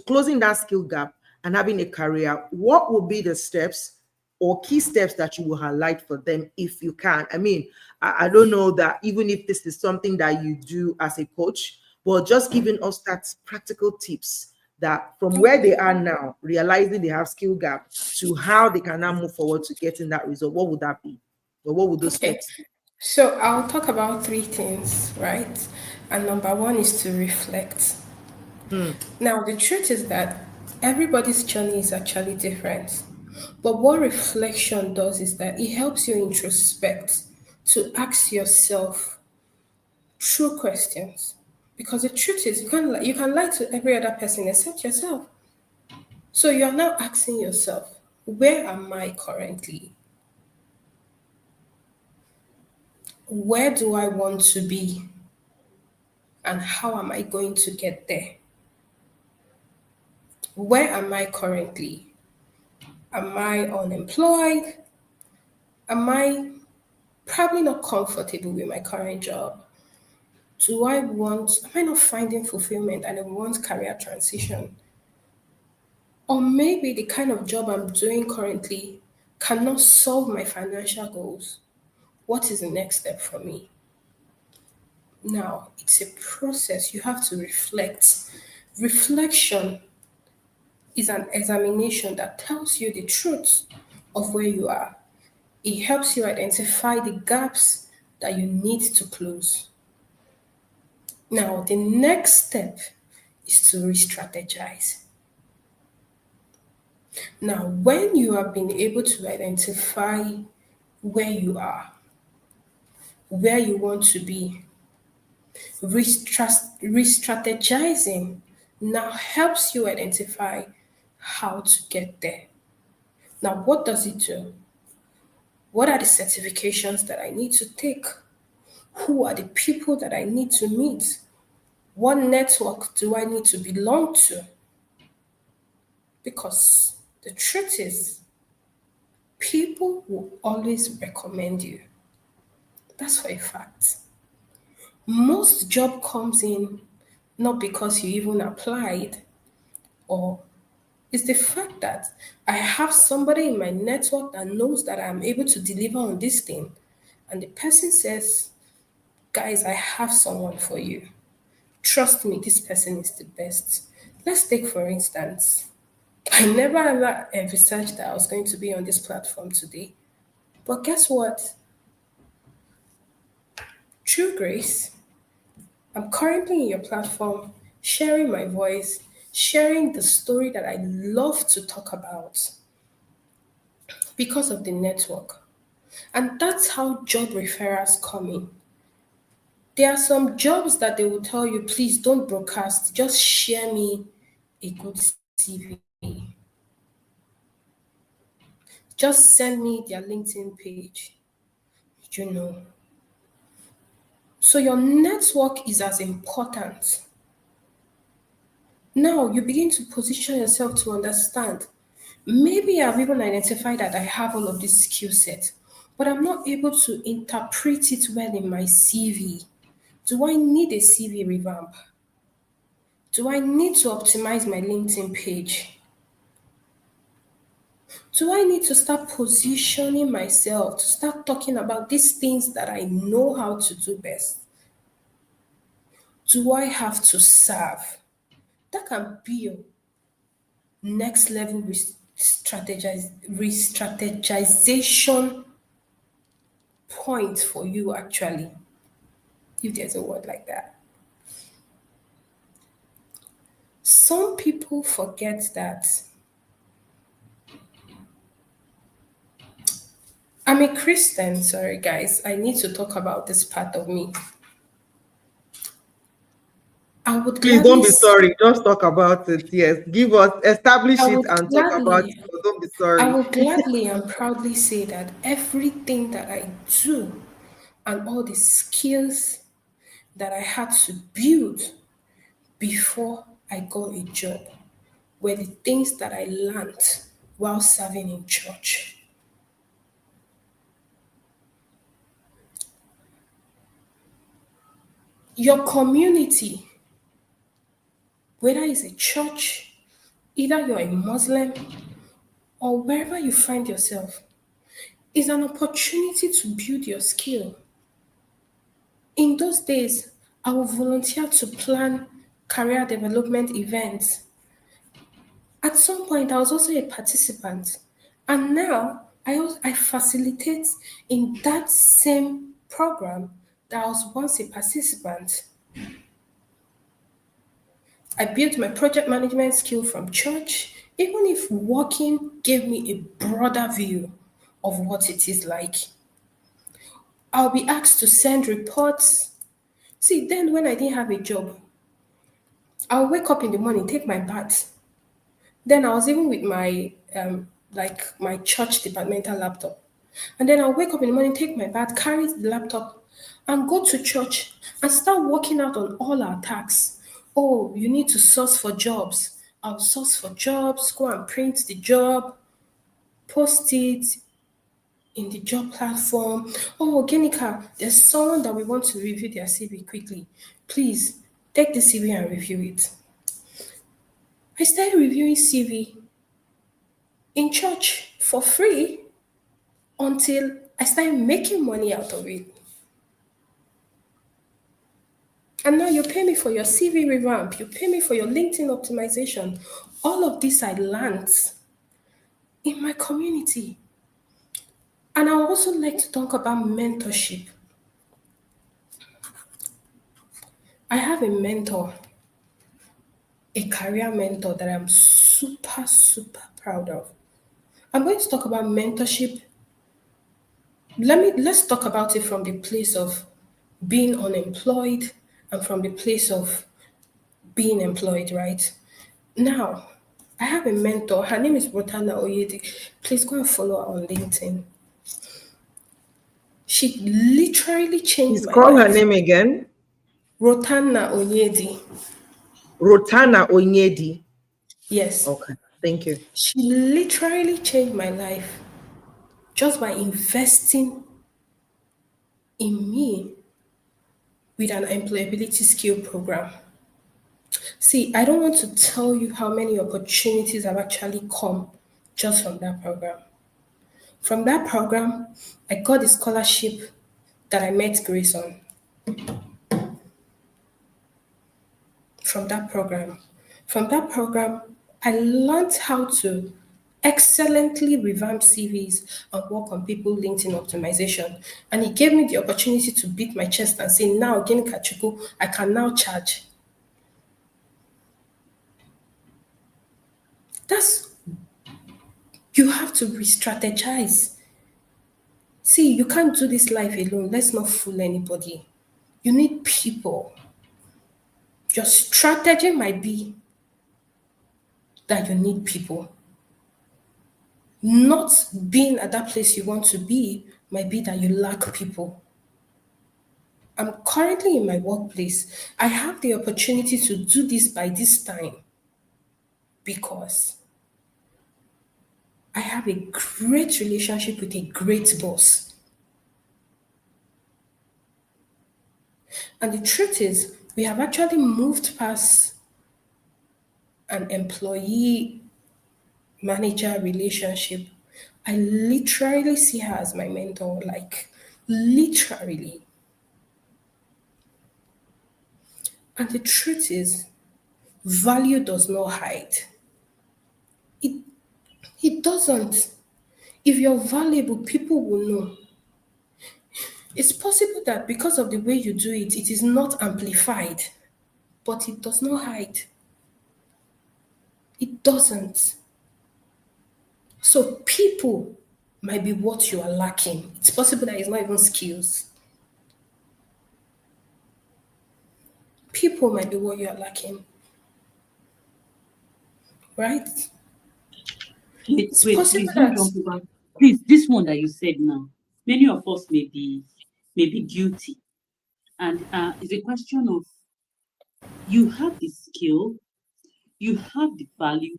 closing that skill gap and having a career? What will be the steps or key steps that you will highlight for them, if you can? I mean, I don't know that even if this is something that you do as a coach, but just giving us that practical tips, that from where they are now, realizing they have skill gap, to how they can now move forward to getting that result. What would that be? Or what would those Okay. steps be? So I'll talk about three things, right? And number one is to reflect. Hmm. Now, the truth is that everybody's journey is actually different. But what reflection does is that it helps you introspect, to ask yourself true questions. Because the truth is, you can lie to every other person except yourself. So you're now asking yourself, where am I currently? Where do I want to be? And how am I going to get there? Where am I currently? Am I unemployed? Am I probably not comfortable with my current job? Am I not finding fulfillment and I want career transition? Or maybe the kind of job I'm doing currently cannot solve my financial goals. What is the next step for me? Now, it's a process. You have to reflect. Reflection is an examination that tells you the truth of where you are. It helps you identify the gaps that you need to close. Now, the next step is to re strategize. Now, when you have been able to identify where you are, where you want to be, re strategizing now helps you identify how to get there. Now, what does it do? What are the certifications that I need to take? Who are the people that I need to meet? What network do I need to belong to? Because the truth is, people will always recommend you. That's for a fact. Most job comes in not because you even applied, or it's the fact that I have somebody in my network that knows that I'm able to deliver on this thing. And the person says, guys, I have someone for you. Trust me, this person is the best. Let's take, for instance, I never ever envisaged that I was going to be on this platform today. But guess what? Through grace, I'm currently in your platform, sharing my voice, sharing the story that I love to talk about because of the network. And that's how job referrals come in. There are some jobs that they will tell you, please don't broadcast, just share me a good CV. Just send me their LinkedIn page. You know. So your network is as important. Now you begin to position yourself to understand. Maybe I've even identified that I have all of this skill set, but I'm not able to interpret it well in my CV. Do I need a CV revamp? Do I need to optimize my LinkedIn page? Do I need to start positioning myself to start talking about these things that I know how to do best? Do I have to serve? That can be your next level re-strategization point for you, actually, if there's a word like that. Some people forget that I'm a Christian. Sorry, guys, I need to talk about this part of me. I would Please gladly don't be sorry. Just talk about it. Yes. Give us, establish I it would and talk about gladly it. But don't be I sorry. will gladly and proudly say that everything that I do and all the skills that I had to build before I got a job were the things that I learned while serving in church. Your community, whether it's a church, either you're a Muslim or wherever you find yourself, is an opportunity to build your skill. In those days, I would volunteer to plan career development events. At some point, I was also a participant. And now, I facilitate in that same program that I was once a participant. I built my project management skill from church, even if working gave me a broader view of what it is like. I'll be asked to send reports. See, then when I didn't have a job, I'll wake up in the morning, take my bath. Then I was even with my my church departmental laptop. And then I'll wake up in the morning, take my bath, carry the laptop, and go to church and start working out on all our tasks. Oh, you need to source for jobs. I'll source for jobs, go and print the job, post it in the job platform. Oh, Ginika, there's someone that we want to review their CV quickly. Please take the CV and review it. I started reviewing CV in church for free until I started making money out of it. And now you pay me for your CV revamp, you pay me for your LinkedIn optimization. All of this I learned in my community. And I would also like to talk about mentorship. I have a mentor, a career mentor that I'm super, super proud of. I'm going to talk about mentorship. Let's talk about it from the place of being unemployed and from the place of being employed, right? Now, I have a mentor. Her name is Rotana Oyedi. Please go and follow her on LinkedIn. She literally changed Please my call her life. name again. Rotana Oyedi. Rotana Onyedi. Yes. Okay. Thank you. She literally changed my life just by investing in me with an employability skill program. See, I don't want to tell you how many opportunities have actually come just from that program. From that program, I got the scholarship that I met Grace on. From that program. From that program, I learned how to excellently revamp CVs, and work on people LinkedIn optimization. And he gave me the opportunity to beat my chest and say, now, Ginika Chukwu, I can now charge. You have to re-strategize. See, you can't do this life alone. Let's not fool anybody. You need people. Your strategy might be that you need people. Not being at that place you want to be might be that you lack people. I'm currently in my workplace. I have the opportunity to do this by this time because I have a great relationship with a great boss. And the truth is, we have actually moved past an employee-manager relationship. I literally see her as my mentor, like literally. And the truth is, value does not hide. It doesn't. If you're valuable, people will know. It's possible that because of the way you do it, it is not amplified, but it does not hide. It doesn't. So people might be what you are lacking. It's possible that it's not even skills. People might be what you are lacking. Right? Wait, please don't jump over. Please, this one that you said now, many of us may be guilty. And it's a question of you have the skill, you have the value,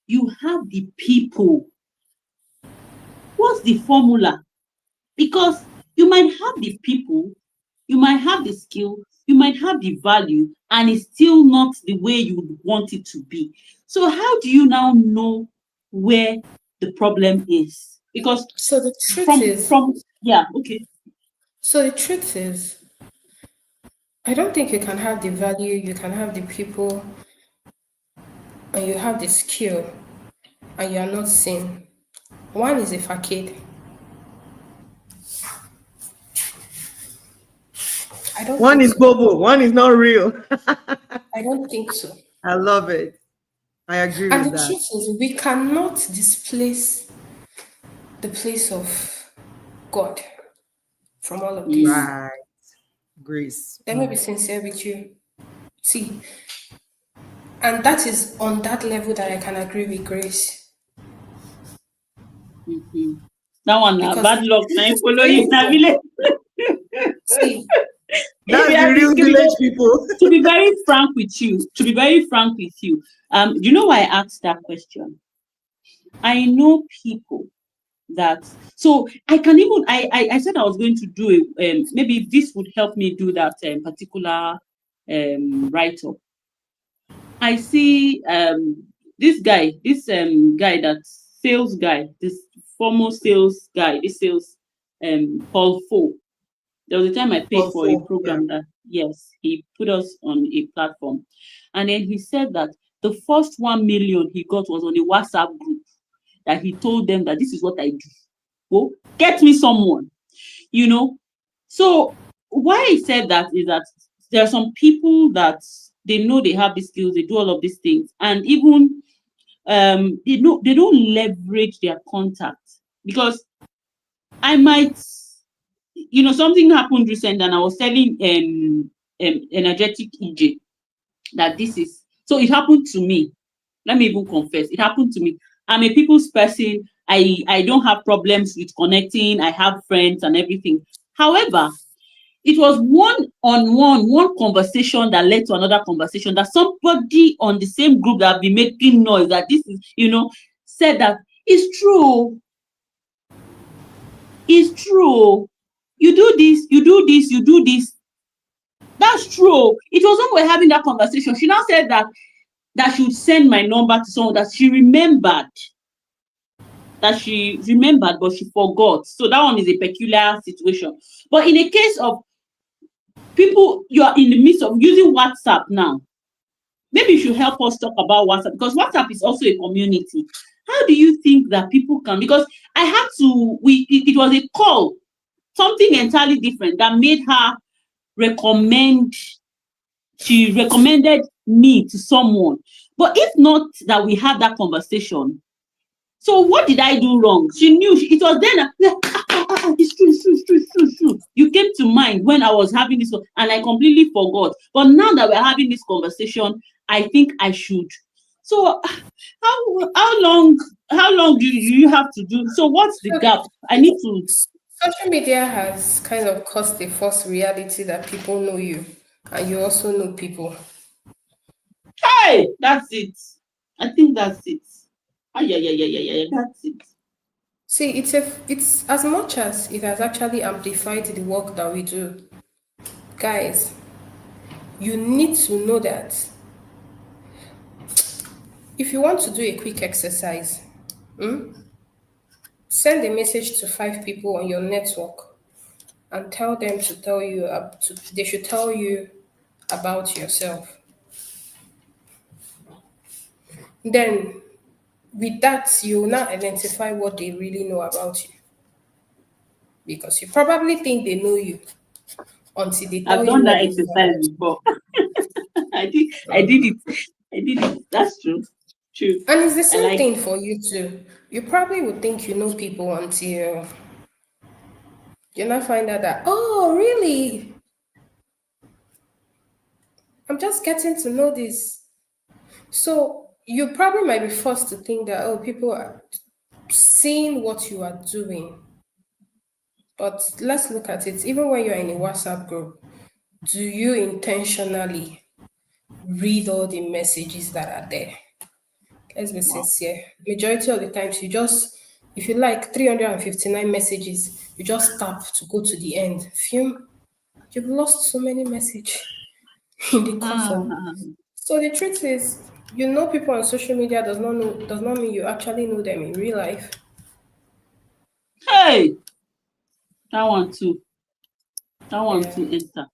you have the people. What's the formula? Because you might have the people, you might have the skill, you might have the value, and it's still not the way you would want it to be. So how do you now know where the problem is? Because so the truth is, So the truth is, I don't think you can have the value, you can have the people, and you have the skill, and you are not seen. One is a facade. One is bobo, one is not real. I don't think so. I love it. I agree with that. And the truth is, we cannot displace the place of God from all of this. Right. Grace. Let me be sincere with you. See, and that is on that level that I can agree with Grace. Mm-hmm. That one, bad luck. I follow you. See, that's the real village people. To be very frank with you, you know why I asked that question? I know people that, so I can even, I said I was going to do maybe this would help me do that particular write-up. I see this guy, that sales guy, this former sales guy, this sales 𝗏𝗏𝘁. There was a time I paid for a program that, yes, he put us on a platform. And then he said that the first 1 million he got was on a WhatsApp group, that he told them that this is what I do. Go get me someone, you know. So why I said that is that there are some people that they know they have the skills, they do all of these things, and even they don't leverage their contacts. Because I might, something happened recently, and I was telling 𝗕energetic that this is, so it happened to me. Let me even confess, it happened to me. I'm a people's person. I don't have problems with connecting. I have friends and everything. However, it was one conversation that led to another conversation, that somebody on the same group that have been making noise that this is, said that it's true. It's true. You do this, you do this, you do this. That's true. It was when we were having that conversation. She now said that she would send my number to someone that she remembered. But she forgot. So that one is a peculiar situation. But in a case of people, you are in the midst of using WhatsApp now. Maybe you should help us talk about WhatsApp, because WhatsApp is also a community. How do you think that people can? Because I had to. It was a call, something entirely different that made her recommend. She recommended me to someone. But if not that we had that conversation, so what did I do wrong? She knew. It was then it's true, it's true, it's true, it's true, it's true. You came to mind when I was having this, and I completely forgot. But now that we're having this conversation, I think I should. So how long do you have to do? So what's the gap? I need to. Social media has kind of caused a false reality that people know you and you also know people. Hey, that's it. I think that's it. Yeah, that's it. See, it's as much as it has actually amplified the work that we do. Guys, you need to know that if you want to do a quick exercise, send a message to 5 people on your network and tell them to tell you they should tell you about yourself. Then with that, you will now identify what they really know about you. Because you probably think they know you until they tell I've you done what that they know exercise about you. before. I did it. That's true. True. And it's the I same like. thing for you too. You probably would think you know people until you not find out that, oh, really? I'm just getting to know this. So you probably might be forced to think that, oh, people are seeing what you are doing. But let's look at it. Even when you're in a WhatsApp group, do you intentionally read all the messages that are there? Let's be Wow. sincere. Majority of the times, if you like 359 messages, you just tap to go to the end. Fume, you've lost so many messages in the course Ah, of. So the truth is, you know people on social media does not mean you actually know them in real life. hey, that one too. That one Yeah. too enter.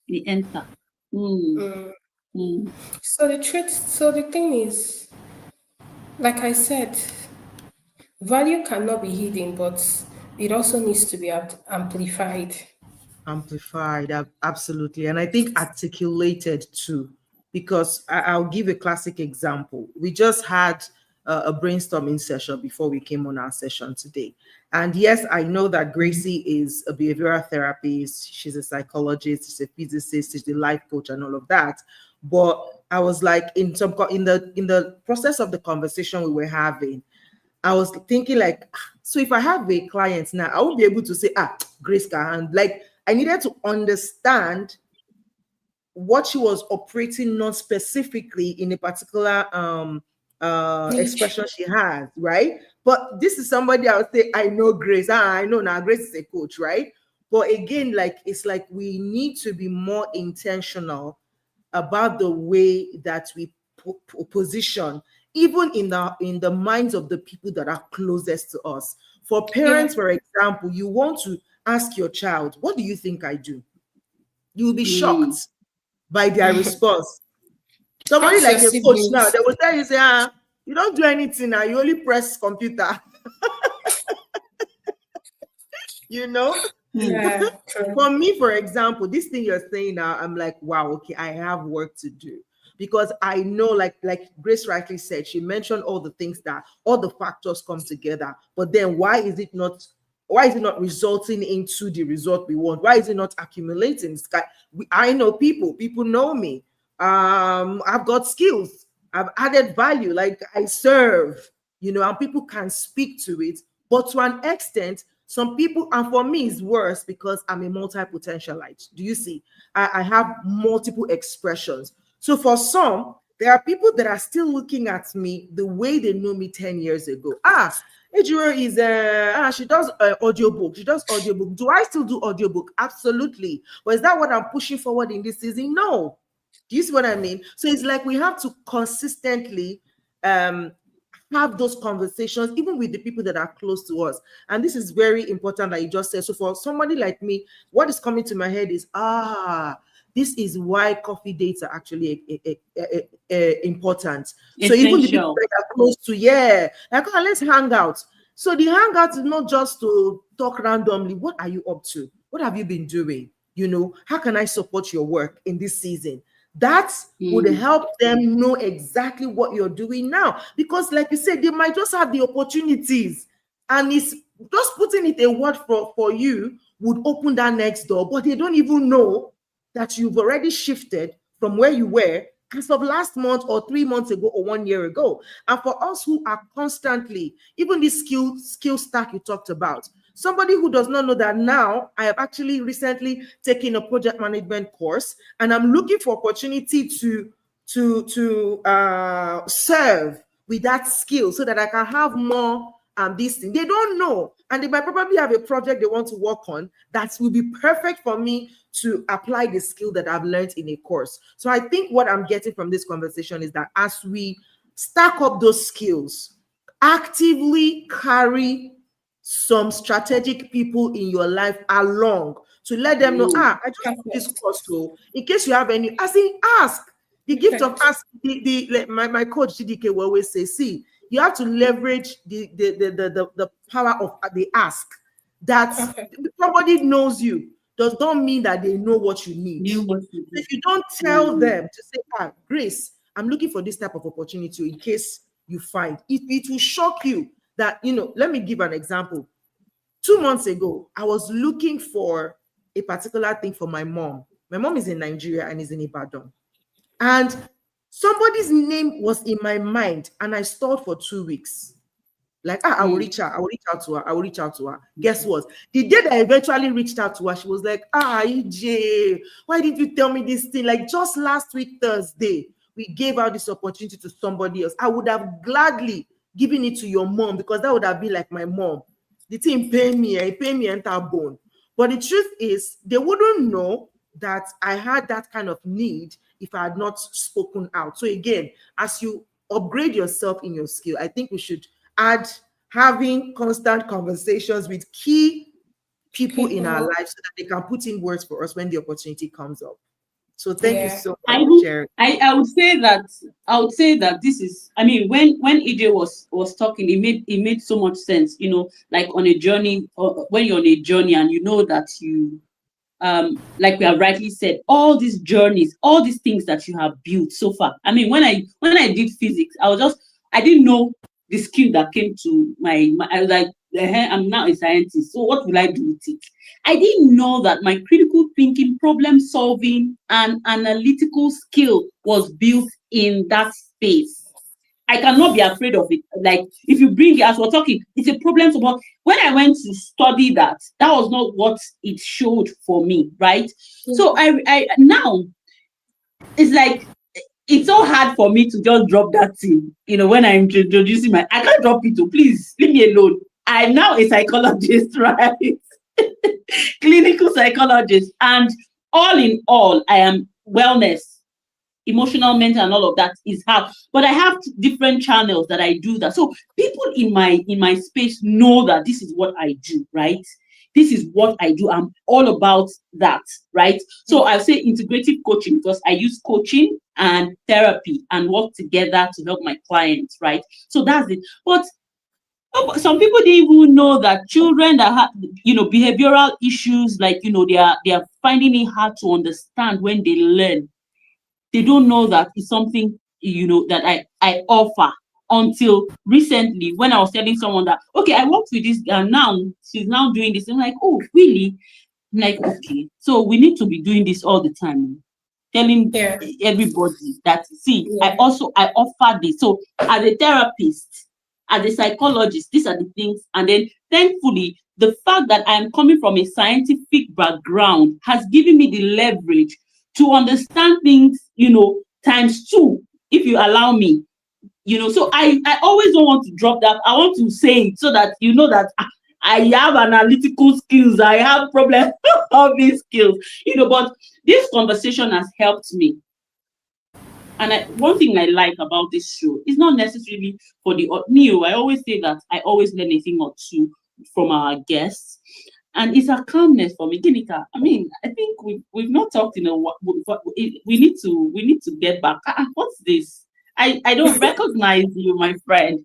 The enter. Hmm. Hmm. So the thing is, like I said, value cannot be hidden, but it also needs to be amplified. Amplified, absolutely. And I think articulated too, because I'll give a classic example. We just had a brainstorming session before we came on our session today. And yes, I know that 𝗀𝙧𝙁 is a behavioral therapist, she's a psychologist, she's a physicist, she's the life coach and all of that. But I was like, in the process of the conversation we were having, I was thinking like, so if I have a client now, I won't be able to say, Grace can, like, I needed to understand what she was operating not specifically in a particular Niche. expression she has, right? But this is somebody I would say, I know Grace. I know now Grace is a coach, right? But again, like, it's like we need to be more intentional about the way that we position, even in the minds of the people that are closest to us. For Yeah. parents, for example, you want to ask your child, what do you think I do? You will be Hmm. shocked by their response. Somebody Ask your like a coach now, siblings. they will tell you, say, you don't do anything now, you only press computer. you know? Hmm. Yeah, true. For me, for example, this thing you're saying now, I'm like, wow, okay, I have work to do. Because I know, like Grace rightly said, she mentioned all the things that all the factors come together. But then why is it not resulting into the result we want? Why is it not accumulating? I know people know me. I've got skills, I've added value, like I serve, and people can speak to it. But to an extent, some people, and for me, it's worse because I'm a multi-potentialite. Do you see? I have multiple expressions. So for some, there are people that are still looking at me the way they knew me 10 years ago. Ejiro is she does audiobook. She does audiobook. Do I still do audiobook? Absolutely. But is that what I'm pushing forward in this season? No. Do you see what I mean? So it's like we have to consistently have those conversations, even with the people that are close to us. And this is very important that you just said. So for somebody like me, what is coming to my head is, This is why coffee dates are actually important. Essential. So even the people that are close to, like, oh, let's hang out. So the hangout is not just to talk randomly. What are you up to? What have you been doing? You know, how can I support your work in this season? That would help them know exactly what you're doing now. Because like you said, they might just have the opportunities, and it's just putting it a word for you would open that next door, but they don't even know that you've already shifted from where you were as of last month or 3 months ago or 1 year ago. And for us who are constantly, even this skill stack you talked about, somebody who does not know that now, I have actually recently taken a project management course, and I'm looking for opportunity to serve with that skill so that I can have more this thing. They don't know, and they might probably have a project they want to work on that will be perfect for me to apply the skill that I've learned in a course. So I think what I'm getting from this conversation is that as we stack up those skills, actively carry some strategic people in your life along to let them know, I just have this course, so in case you have any, ask. The gift of ask. My coach Ginika will always say, see, you have to leverage the power of the ask. That somebody knows you does not mean that they know what you need. If you don't tell them to say, Grace, I'm looking for this type of opportunity in case you find it will shock you that, you know, let me give an example. 2 months ago, I was looking for a particular thing for my mom. My mom is in Nigeria and is in Ibadan. And somebody's name was in my mind, and I stalled for 2 weeks. Like, I will reach out. I will reach out to her. I will reach out to her. Guess what? The day that I eventually reached out to her, she was like, EJ, why didn't you tell me this thing? Like, just last week, Thursday, we gave out this opportunity to somebody else. I would have gladly given it to your mom, because that would have been like my mom. The thing pay me enter bone. But the truth is, they wouldn't know that I had that kind of need if I had not spoken out. So again, as you upgrade yourself in your skill, I think we should add having constant conversations with key people in our lives so that they can put in words for us when the opportunity comes up. So thank you so much, Jerry. I would say that this is, I mean, when EJ was talking, it made so much sense, you know, like on a journey, or when you're on a journey and you know that you like we have rightly said, all these journeys, all these things that you have built so far. I mean, when I did physics, I didn't know the skill that came to my I was like, I'm now a scientist, so what will I do with it? I didn't know that my critical thinking, problem solving, and analytical skill was built in that space. I cannot be afraid of it. Like, if you bring it, as we're talking, it's a problem to work. When I went to study that was not what it showed for me, right? So I now, it's like, it's so hard for me to just drop that thing, you know, when I'm introducing I can't drop it, please leave me alone. I'm now a psychologist, right? Clinical psychologist. And all in all, I am wellness, emotional, mental, and all of that is how. But I have different channels that I do that. So people in my space know that this is what I do, right? This is what I do. I'm all about that, right? So I say integrative coaching because I use coaching and therapy and work together to help my clients, right? So that's it. But some people didn't even know that children that have, you know, behavioral issues, like, you know, they are finding it hard to understand when they learn. They don't know that it's something, you know, that I offer until recently when I was telling someone that, okay, I worked with this girl now, she's now doing this. I'm like, oh, really? I'm like, okay, so we need to be doing this all the time. Telling everybody that, see, I offer this. So as a therapist, as a psychologist, these are the things. And then thankfully, the fact that I'm coming from a scientific background has given me the leverage to understand things, you know, ×2, if you allow me, you know. So I always don't want to drop that. I want to say it so that you know that I have analytical skills, I have problem solving skills, you know. But this conversation has helped me. And one thing I like about this show is not necessarily for the me. I always say that I always learn a thing or two from our guests. And it's a calmness for me. Ginika, I mean, I think we've not talked in a while. We need to get back. What's this? I don't recognize you, my friend,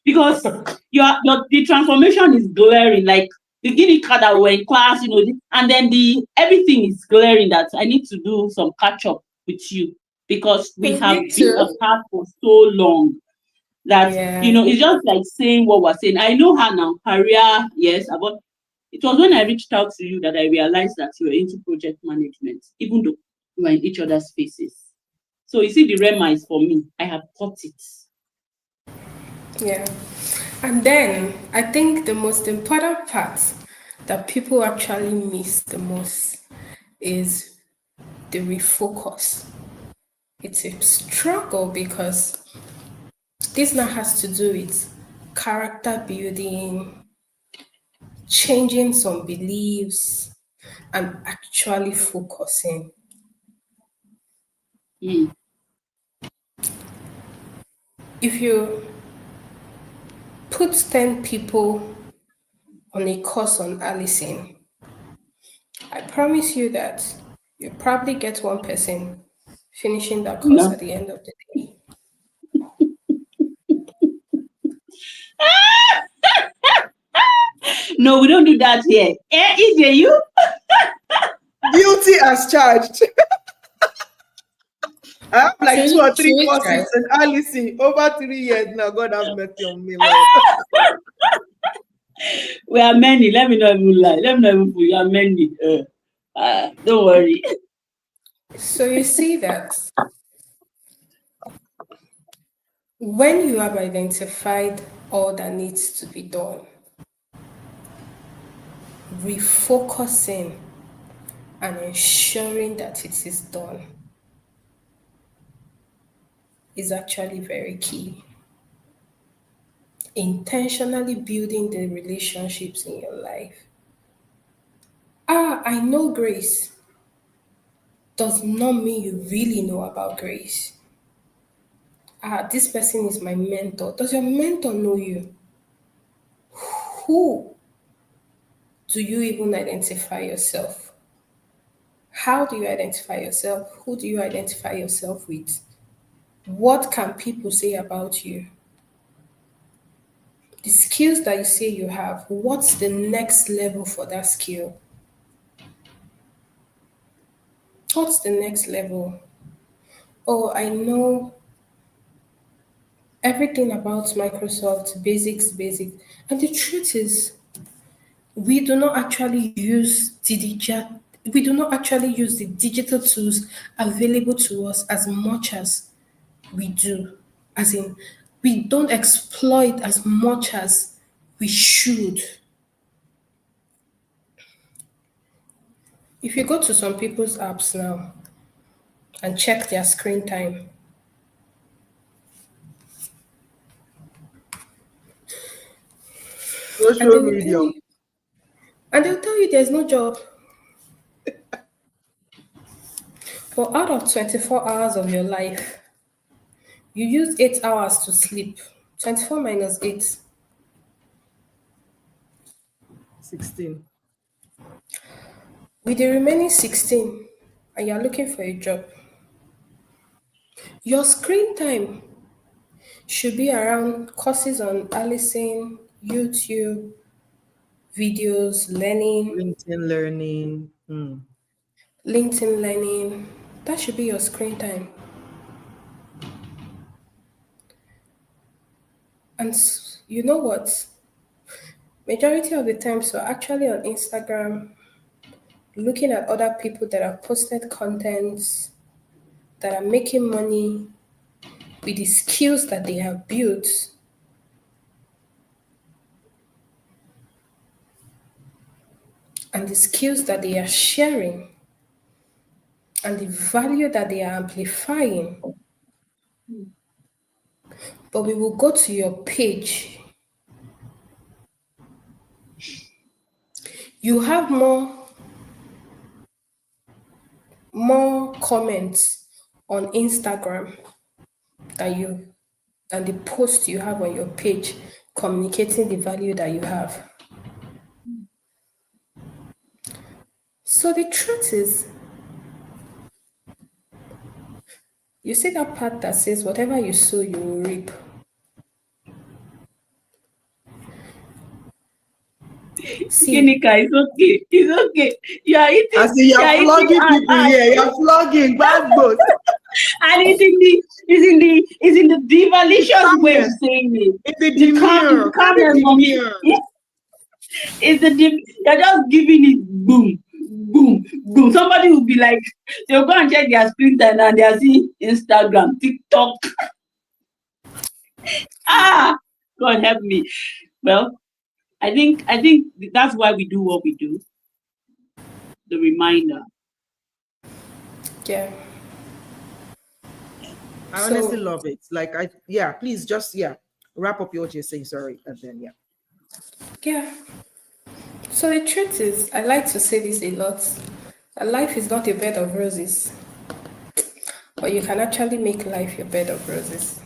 because the transformation is glaring. Like the Ginika that were in class, and then everything is glaring that I need to do some catch up with you, because we have Me been too. apart for so long that Yeah. it's just like saying what we're saying. I know her now, career, yes, but it was when I reached out to you that I realized that you were into project management, even though we were in each other's faces. So you see, the 𝗓𝙗𝙗 is for me. I have caught it. Yeah. And then I think the most important part that people actually miss the most is the refocus. It's a struggle because this now has to do with character building, changing some beliefs, and actually focusing. Mm. If you put 10 people on a course on 𝗬𝙁𝙁𝙁, I promise you that you probably get one person finishing that course No. at the end of the day. No, we don't do that here. EJ, you? Guilty as charged. I have like 2 or 3 Should we try? courses in 𝗬𝙁𝙁𝙁 over 3 years now. God have mercy on me, Lord. We are many. Let me not even lie. Let me not even fool you. We are many. Don't worry. So you see that when you have identified all that needs to be done, refocusing and ensuring that it is done is actually very key. Intentionally building the relationships in your life. I know grace does not mean you really know about grace. This person is my mentor. Does your mentor know you? Who do you even identify yourself? How do you identify yourself? Who do you identify yourself with? What can people say about you? The skills that you say you have, what's the next level for that skill? What's the next level? Oh, I know everything about Microsoft, basic. And the truth is, we do not actually use the digital tools available to us as much as we do. As in, we don't exploit as much as we should. If you go to some people's apps now and check their screen time, and they Social will tell media. you, and they'll tell you there's no job. But out of 24 hours of your life, you use 8 hours to sleep. 24 minus 8. 16. With the remaining 16, and you're looking for a job, your screen time should be around courses on 𝗬𝙁𝙁𝙁, YouTube, videos, learning, LinkedIn learning. LinkedIn learning. That should be your screen time. And you know what? Majority of the times we're actually on Instagram looking at other people that have posted contents that are making money with the skills that they have built. And the skills that they are sharing and the value that they are amplifying. But we will go to your page. You have more comments on Instagram than the post you have on your page communicating the value that you have. So the truth is, you see that part that says, whatever you sow, you will reap. See, Ginika, it's okay. It's okay. You are eating. I see you're flogging people here. You're flogging bad boys. And it's in the divalicious way of saying it. It's the demure. You're just giving it boom, boom, boom. Somebody will be like, they'll go and check their screen time and they'll see Instagram, TikTok. God help me. Well, I think that's why we do what we do. The reminder. Yeah. I honestly love it. Like, please just, wrap up what you're saying, sorry, and then, Yeah. So the truth is, I like to say this a lot, that life is not a bed of roses, but you can actually make life your bed of roses.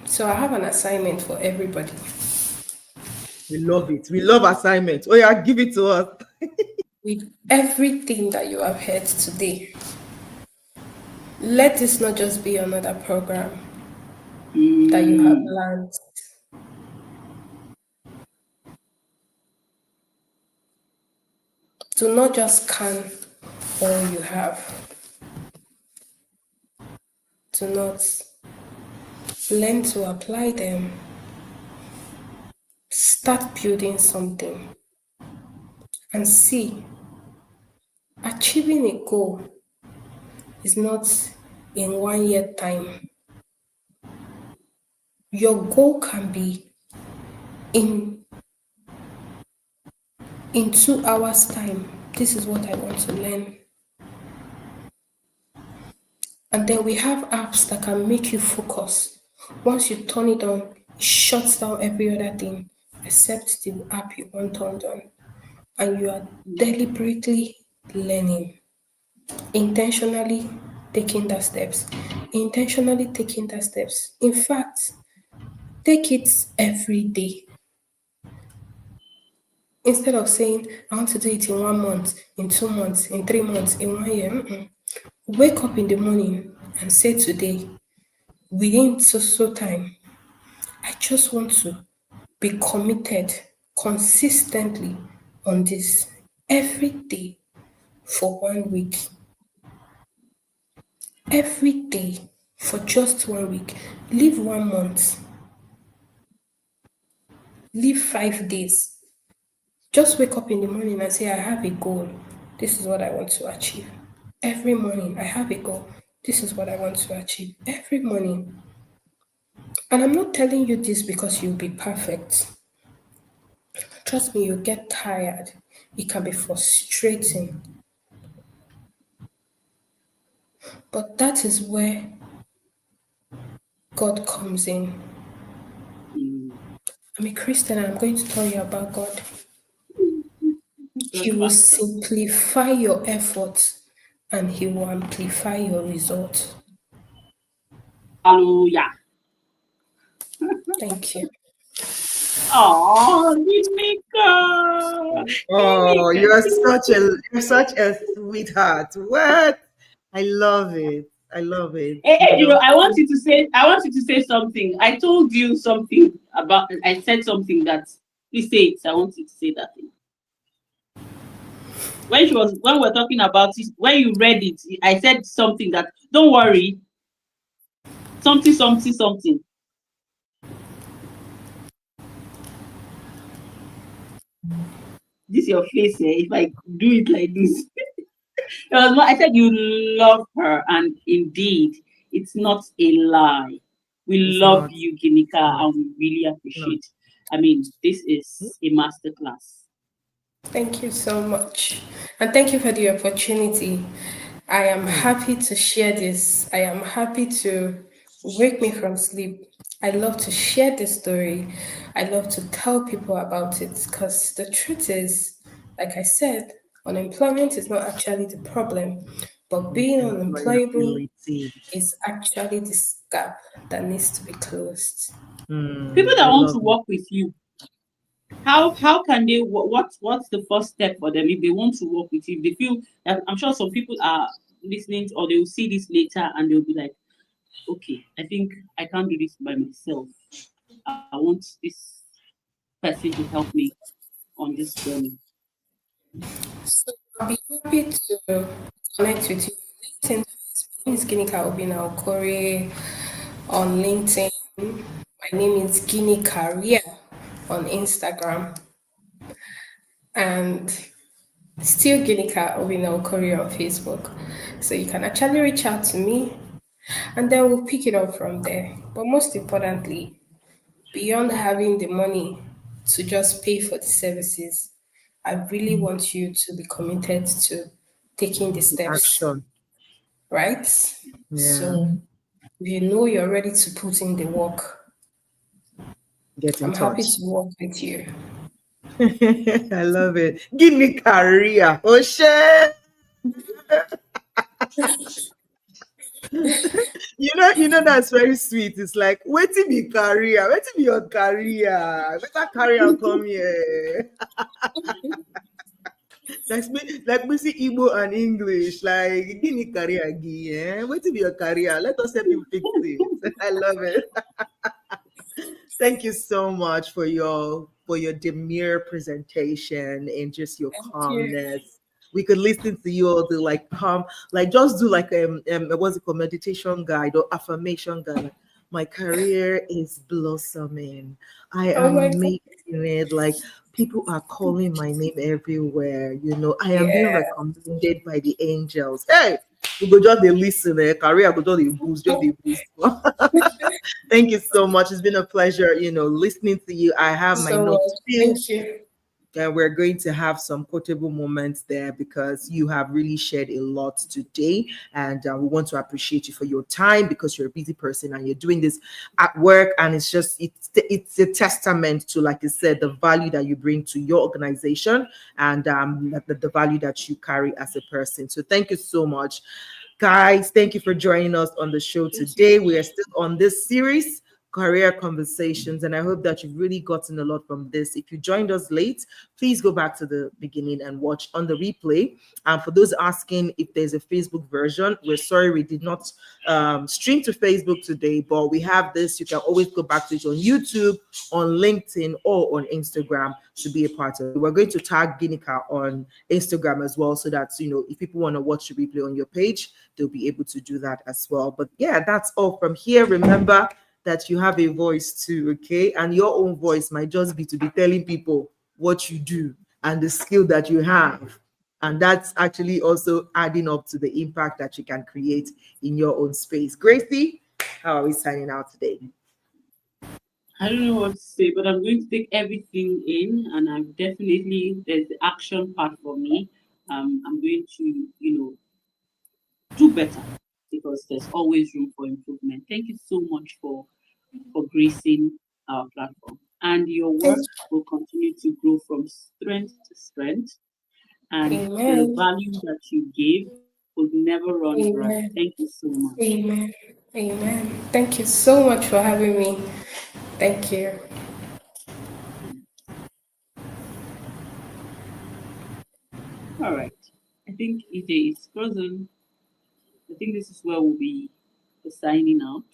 So I have an assignment for everybody. We love it. We love assignments. Oh yeah, give it to us. With everything that you have heard today, let this not just be another program that you have learned. Do not just scan all you have. Do not learn to apply them. Start building something and see, achieving a goal is not in 1 year time. Your goal can be in 2 hours time. This is what I want to learn. And then we have apps that can make you focus. Once you turn it on, it shuts down every other thing except the app you want turned on. And you are deliberately learning, intentionally taking the steps. Intentionally taking the steps. In fact, take it every day. Instead of saying, I want to do it in 1 month, in 2 months, in 3 months, in 1 year. Wake up in the morning and say today, within so time, I just want to be committed consistently on this every day for 1 week. Every day for just 1 week. Leave 1 month. Leave 5 days. Just wake up in the morning and say, I have a goal. This is what I want to achieve. Every morning, I have a goal. This is what I want to achieve. Every morning. And I'm not telling you this because you'll be perfect. Trust me, you'll get tired. It can be frustrating. But that is where God comes in. I'm a Christian and I'm going to tell you about God. He will simplify your efforts and He will amplify your results. Hallelujah. Thank you. Oh, Ginika. Oh, you're such a sweetheart. What? I love it. I love it. Hey, I want you to say something. I told you something about. I said something that. Please say it. I want you to say that thing. When we're talking about it, when you read it, I said something that. Don't worry. Something. This is your face, if I do it like this. I said you love her, and indeed, it's not a lie. We love you, Ginika, and we really appreciate. I mean, this is a masterclass. Thank you so much. And thank you for the opportunity. I am happy to share this. I am happy to wake me from sleep. I love to share this story. I love to tell people about it because the truth is, like I said, unemployment is not actually the problem, but being unemployable is actually this gap that needs to be closed. People that want to work with you. how can they, what's the first step for them if they want to work with you? If they feel that, I'm sure some people are listening or they will see this later and they'll be like, okay, I think I can't do this by myself. I want this person to help me on this journey. So I'll be happy to connect with you on LinkedIn. My name is Ginika Obinna-Okorie on LinkedIn. My name is 𝗖𝗎 on Instagram. And still Ginika Obinna-Okorie on Facebook. So you can actually reach out to me and then we'll pick it up from there. But most importantly, beyond having the money to just pay for the services, I really want you to be committed to taking the steps, Action. right? Yeah. So if you know you're ready to put in the work, Get in I'm happy touch. to work with you. I love it. Give me career. Oh shit. You know that's very sweet. It's like, waiting be career, waiting be your career. Better career come here. Like we see Igbo and English. Like, give me career again. Waiting be your career. Let us help you fix it. I love it. Thank you so much for your demure presentation and just your Thank you. calmness. We could listen to you all the like calm, like just do like what's it called, meditation guide or affirmation guide. Like, my career is blossoming. I Oh my am God. making it. Like, people are calling my name everywhere. I am being Yeah. recommended by the angels. Hey, we go just the listen. Career go just the boost, just the boost. Thank you so much. It's been a pleasure, listening to you. I have my So much. notes filled, Thank you. and we're going to have some quotable moments there because you have really shared a lot today. And we want to appreciate you for your time because you're a busy person and you're doing this at work. And it's a testament to, like I said, the value that you bring to your organization and the value that you carry as a person. So thank you so much. Guys, thank you for joining us on the show Thank you. today. We are still on this series, Career Conversations, and I hope that you've really gotten a lot from this. If you joined us late, please go back to the beginning and watch on the replay. And for those asking if there's a Facebook version, we're sorry we did not stream to Facebook today, but we have this. You can always go back to it on YouTube, on LinkedIn, or on Instagram to be a part of it. We're going to tag Ginika on Instagram as well, so that if people want to watch the replay on your page, they'll be able to do that as well. But yeah, that's all from here. Remember that you have a voice too, okay? And your own voice might just be to be telling people what you do and the skill that you have. And that's actually also adding up to the impact that you can create in your own space. Gracie, how are we signing out today? I don't know what to say, but I'm going to take everything in, and I'm definitely, there's the action part for me. I'm going to, do better because there's always room for improvement. Thank you so much for gracing our platform, and your Thank work will continue to grow from strength to strength, you. and the Amen. value that you give will never run dry. Amen. Thank you so much. Amen. Amen. Thank you so much for having me. Thank you. All right. I think EJ is frozen. I think this is where we'll be signing out.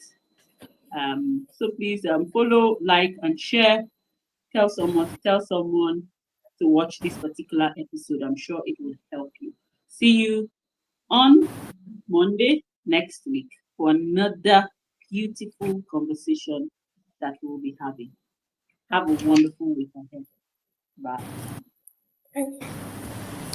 So please follow, like, and share. Tell someone to watch this particular episode. I'm sure it will help you. See you on Monday next week for another beautiful conversation that we'll be having. Have a wonderful week ahead. Bye. Bye.